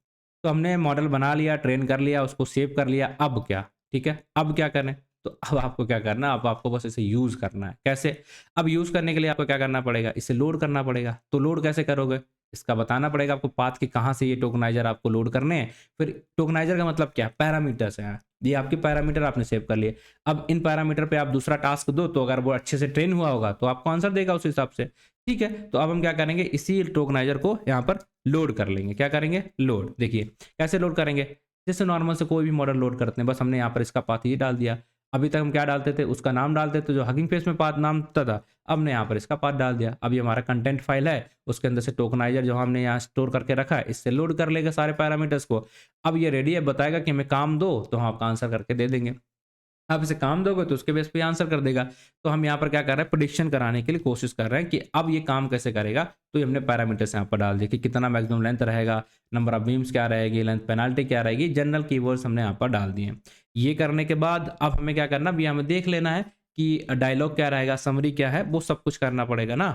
तो हमने मॉडल बना लिया, ट्रेन कर लिया, उसको सेव कर लिया, अब क्या, ठीक है, अब क्या करें, तो अब आपको क्या करना है, अब आपको बस इसे यूज़ करना है। कैसे, अब यूज़ करने के लिए आपको क्या करना पड़ेगा, इसे लोड करना पड़ेगा। तो लोड कैसे करोगे, इसका बताना पड़ेगा आपको पाथ कि कहाँ से ये टोकनाइजर आपको लोड करने हैं। फिर टोकनाइजर का मतलब क्या, पैरामीटर्स हैं, ये आपके पैरामीटर आपने सेव कर लिए। अब इन पैरामीटर पे आप दूसरा टास्क दो, तो अगर वो अच्छे से ट्रेन हुआ होगा तो आपको आंसर देगा उस हिसाब से, ठीक है। तो अब हम क्या करेंगे, इसी टोकनाइजर को यहाँ पर लोड कर लेंगे। क्या करेंगे, लोड। देखिए कैसे लोड करेंगे, जैसे नॉर्मल से कोई भी मॉडल लोड करते हैं, बस हमने यहाँ पर इसका पाथ ये डाल दिया। अभी तक हम क्या डालते थे, उसका नाम डालते थे, जो हगिंग फेस में पाथ नाम होता था, अब ने यहाँ पर इसका पाथ डाल दिया। अब ये हमारा कंटेंट फाइल है, उसके अंदर से टोकनाइजर जो हमने यहाँ स्टोर करके रखा है, इससे लोड कर लेगा सारे पैरामीटर्स को। अब ये रेडी है, बताएगा कि हमें काम दो, तो हम आपका आंसर करके दे देंगे। आप इसे काम दोगे तो उसके बेस पे आंसर कर देगा। तो हम यहाँ पर क्या कर रहे हैं, प्रेडिक्शन कराने के लिए कोशिश कर रहे हैं कि अब ये काम कैसे करेगा। तो ये हमने पैरामीटर्स यहाँ पर डाल दिए कि कितना मैक्सिमम लेंथ रहेगा, नंबर ऑफ बीम्स क्या रहेगी, लेंथ पेनाल्टी क्या रहेगी, जनरल कीवर्ड्स हमने यहाँ पर डाल दिए। ये करने के बाद अब हमें क्या करना, अभी हमें देख लेना है कि डायलॉग क्या रहेगा, समरी क्या है, वो सब कुछ करना पड़ेगा ना।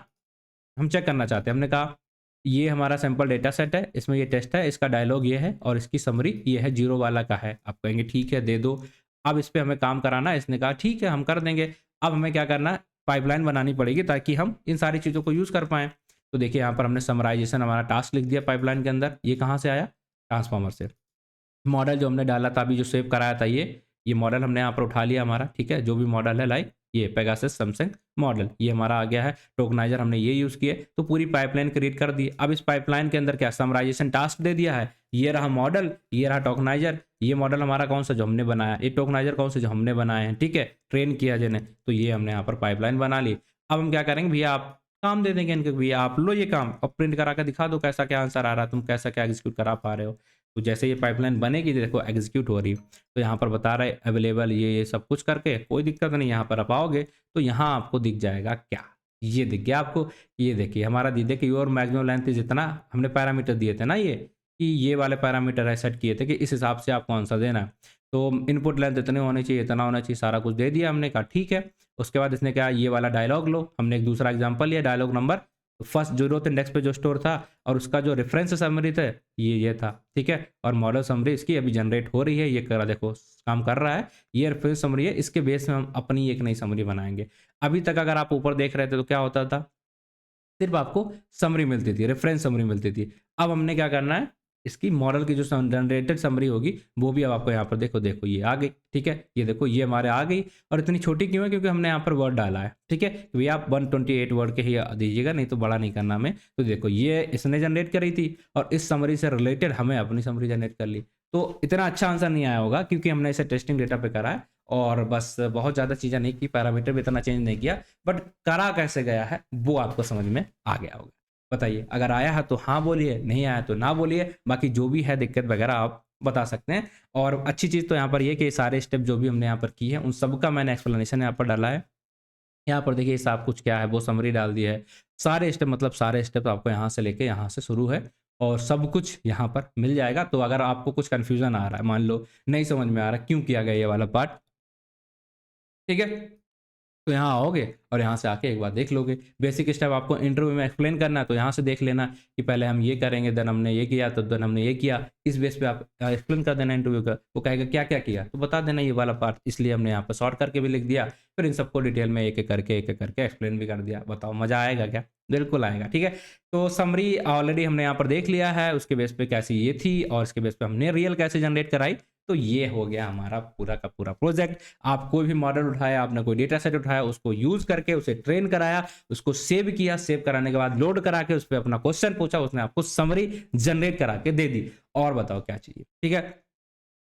हम चेक करना चाहते हैं, हमने कहा ये हमारा सैंपल डेटा सेट है, इसमें ये टेस्ट है, इसका डायलॉग ये है और इसकी समरी ये है, 0 वाला का है। आप कहेंगे ठीक है दे दो, अब इस पे हमें काम कराना है। इसने कहा ठीक है हम कर देंगे। अब हमें क्या करना है, पाइपलाइन बनानी पड़ेगी ताकि हम इन सारी चीज़ों को यूज़ कर पाएँ। तो देखिए यहाँ पर हमने समराइजेशन हमारा टास्क लिख दिया पाइपलाइन के अंदर। ये कहाँ से आया, ट्रांसफॉर्मर से। मॉडल जो हमने डाला था अभी, जो सेव कराया था ये मॉडल हमने यहाँ पर उठा लिया हमारा, ठीक है, जो भी मॉडल है लाइक ये पेगासस सैमसंग मॉडल, ये हमारा आ गया है। टोकनाइजर हमने ये यूज़ किए, तो पूरी पाइपलाइन क्रिएट कर दी। अब इस पाइपलाइन के अंदर क्या, समराइजेशन टास्क दे दिया है, ये रहा मॉडल, ये रहा टोकनाइजर। ये मॉडल हमारा कौन सा, जो हमने बनाया, ये टोकनाइजर कौन सा, जो हमने बनाए हैं, ठीक है, ट्रेन किया जिन्हें, तो ये हमने यहाँ पर पाइपलाइन बना ली। अब हम क्या करेंगे, भैया आप काम दे देंगे इनके, भैया आप लो ये काम और प्रिंट करा कर दिखा दो कैसा क्या आंसर आ रहा है, तुम कैसा क्या एग्जीक्यूट करा पा रहे हो। तो जैसे ये पाइपलाइन बनेगी, देखो एग्जीक्यूट हो रही है, तो यहाँ पर बता रहा है अवेलेबल, ये सब कुछ करके कोई दिक्कत नहीं। यहाँ पर आप आओगे तो यहाँ आपको दिख जाएगा क्या, ये दिख गया आपको। ये देखिए हमारा दीदी कि योर मैक्सिमम लेंथ जितना हमने पैरामीटर दिए थे ना, ये कि ये वाले पैरामीटर है सेट किए थे कि इस हिसाब से आपको आंसर देना है। तो इनपुट लेंथ इतने होनी चाहिए, इतना होना चाहिए, सारा कुछ दे दिया हमने, कहा ठीक है। उसके बाद इसने कहा ये वाला डायलॉग लो, हमने एक दूसरा एग्जाम्पल लिया, dialogue number first 0th index पे जो स्टोर था और उसका जो रेफरेंस समरी था ये था, ठीक है। और मॉडल समरी इसकी अभी जनरेट हो रही है, ये करा देखो काम कर रहा है, ये रेफरेंस समरी है, इसके बेस में हम अपनी एक नई समरी बनाएंगे। अभी तक अगर आप ऊपर देख रहे थे तो क्या होता था, सिर्फ आपको समरी मिलती थी, रेफरेंस समरी मिलती थी। अब हमने क्या करना है, इसकी मॉडल की जो जनरेटेड समरी होगी वो भी अब आपको यहाँ पर देखो ये आ गई, ठीक है। ये देखो ये हमारे आ गई, और इतनी छोटी क्यों है, क्योंकि हमने यहाँ पर वर्ड डाला है, ठीक है। भैया आप 128 वर्ड के ही दीजिएगा, नहीं तो बड़ा नहीं करना हमें। तो देखो ये इसने जनरेट करी थी और इस समरी से रिलेटेड हमें अपनी समरी जनरेट कर ली। तो इतना अच्छा आंसर नहीं आया होगा क्योंकि हमने इसे टेस्टिंग डेटा पे करा है और बस बहुत ज़्यादा चीज़ें नहीं की, पैरामीटर भी इतना चेंज नहीं किया, बट करा कैसे गया है वो आपको समझ में आ गया होगा। बताइए, अगर आया है तो हाँ बोलिए, नहीं आया तो ना बोलिए, बाकी जो भी है दिक्कत वगैरह आप बता सकते हैं। और अच्छी चीज़ तो यहाँ पर ये कि सारे स्टेप जो भी हमने यहाँ पर की है उन सब का मैंने एक्सप्लेनेशन यहाँ पर डाला है। यहाँ पर देखिए सब कुछ क्या है वो समरी डाल दी है, सारे स्टेप मतलब सारे स्टेप आपको यहाँ से लेके यहाँ से शुरू है और सब कुछ यहाँ पर मिल जाएगा। तो अगर आपको कुछ कन्फ्यूज़न आ रहा है, मान लो नहीं समझ में आ रहा क्यों किया गया ये वाला पार्ट, ठीक है? तो यहाँ आओगे और यहाँ से आके एक बार देख लोगे। बेसिक स्टेप आपको इंटरव्यू में एक्सप्लेन करना है तो यहाँ से देख लेना कि पहले हम ये करेंगे, देन हमने ये किया, तो देन हमने ये किया। इस बेस पे आप एक्सप्लेन कर देना इंटरव्यू का। वो कहेगा क्या-क्या किया? तो बता देना ये वाला पार्ट, इसलिए हमने यहाँ पे शॉर्ट करके भी लिख दिया। फिर इन सबको डिटेल में एक-एक करके एक्सप्लेन भी कर दिया। बताओ मज़ा आएगा क्या? बिल्कुल आएगा, ठीक है? तो समरी ऑलरेडी हमने यहाँ पर देख लिया है, उसके बेस पे कैसी ये थी और इसके बेस पे हमने रियल कैसे जनरेट कराई। तो ये हो गया हमारा पूरा का पूरा प्रोजेक्ट। आप कोई भी मॉडल उठाया, आपने कोई डेटा सेट उठाया, उसको यूज़ करके उसे ट्रेन कराया, उसको सेव किया, सेव कराने के बाद लोड करा के उस पे अपना क्वेश्चन पूछा, उसने आपको समरी जनरेट करा के दे दी। और बताओ क्या चाहिए, ठीक है?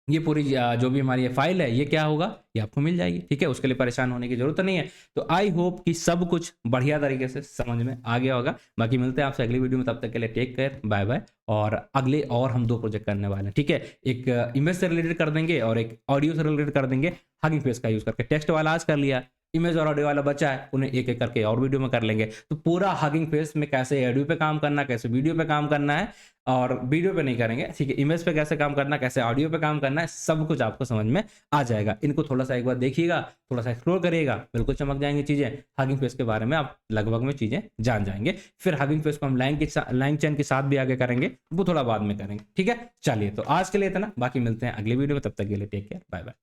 ये पूरी जो भी हमारी ये फाइल है, ये क्या होगा? ये आपको मिल जाएगी, ठीक है? उसके लिए परेशान होने की ज़रूरत नहीं है। तो आई होप कि सब कुछ बढ़िया तरीके से समझ में आ गया होगा। बाकी मिलते हैं आपसे अगली वीडियो में, तब तक के लिए टेक केयर, बाय-बाय। और अगले और हम 2 प्रोजेक्ट करने वाले हैं, ठीक है? एक इमेज से रिलेटेड कर देंगे और एक ऑडियो से रिलेटेड कर देंगे, हगिंग फेस का यूज़ करके। टेक्स्ट वाला आज कर लिया, इमेज और ऑडियो वाला बचा है, उन्हें एक-एक करके और वीडियो में कर लेंगे। तो पूरा हगिंग फेस में कैसे ऑडियो पे काम करना है, कैसे वीडियो पे काम करना है, और वीडियो पे नहीं करेंगे, ठीक है? इमेज पे कैसे काम करना है, कैसे ऑडियो पे काम करना है, सब कुछ आपको समझ में आ जाएगा। इनको थोड़ा-सा एक बार देखिएगा, थोड़ा-सा एक्सप्लोर करिएगा, बिल्कुल चमक जाएँगी चीज़ें। हगिंग फेस के बारे में आप लगभग में चीज़ें जान जाएँगे। फिर हगिंग फेस को हम लाइन चेन के साथ भी आगे करेंगे, वो थोड़ा बाद में करेंगे, ठीक है? चलिए, तो आज के लिए इतना, बाकी मिलते हैं अगली वीडियो में, तब तक के लिए टेक केयर, बाय-बाय।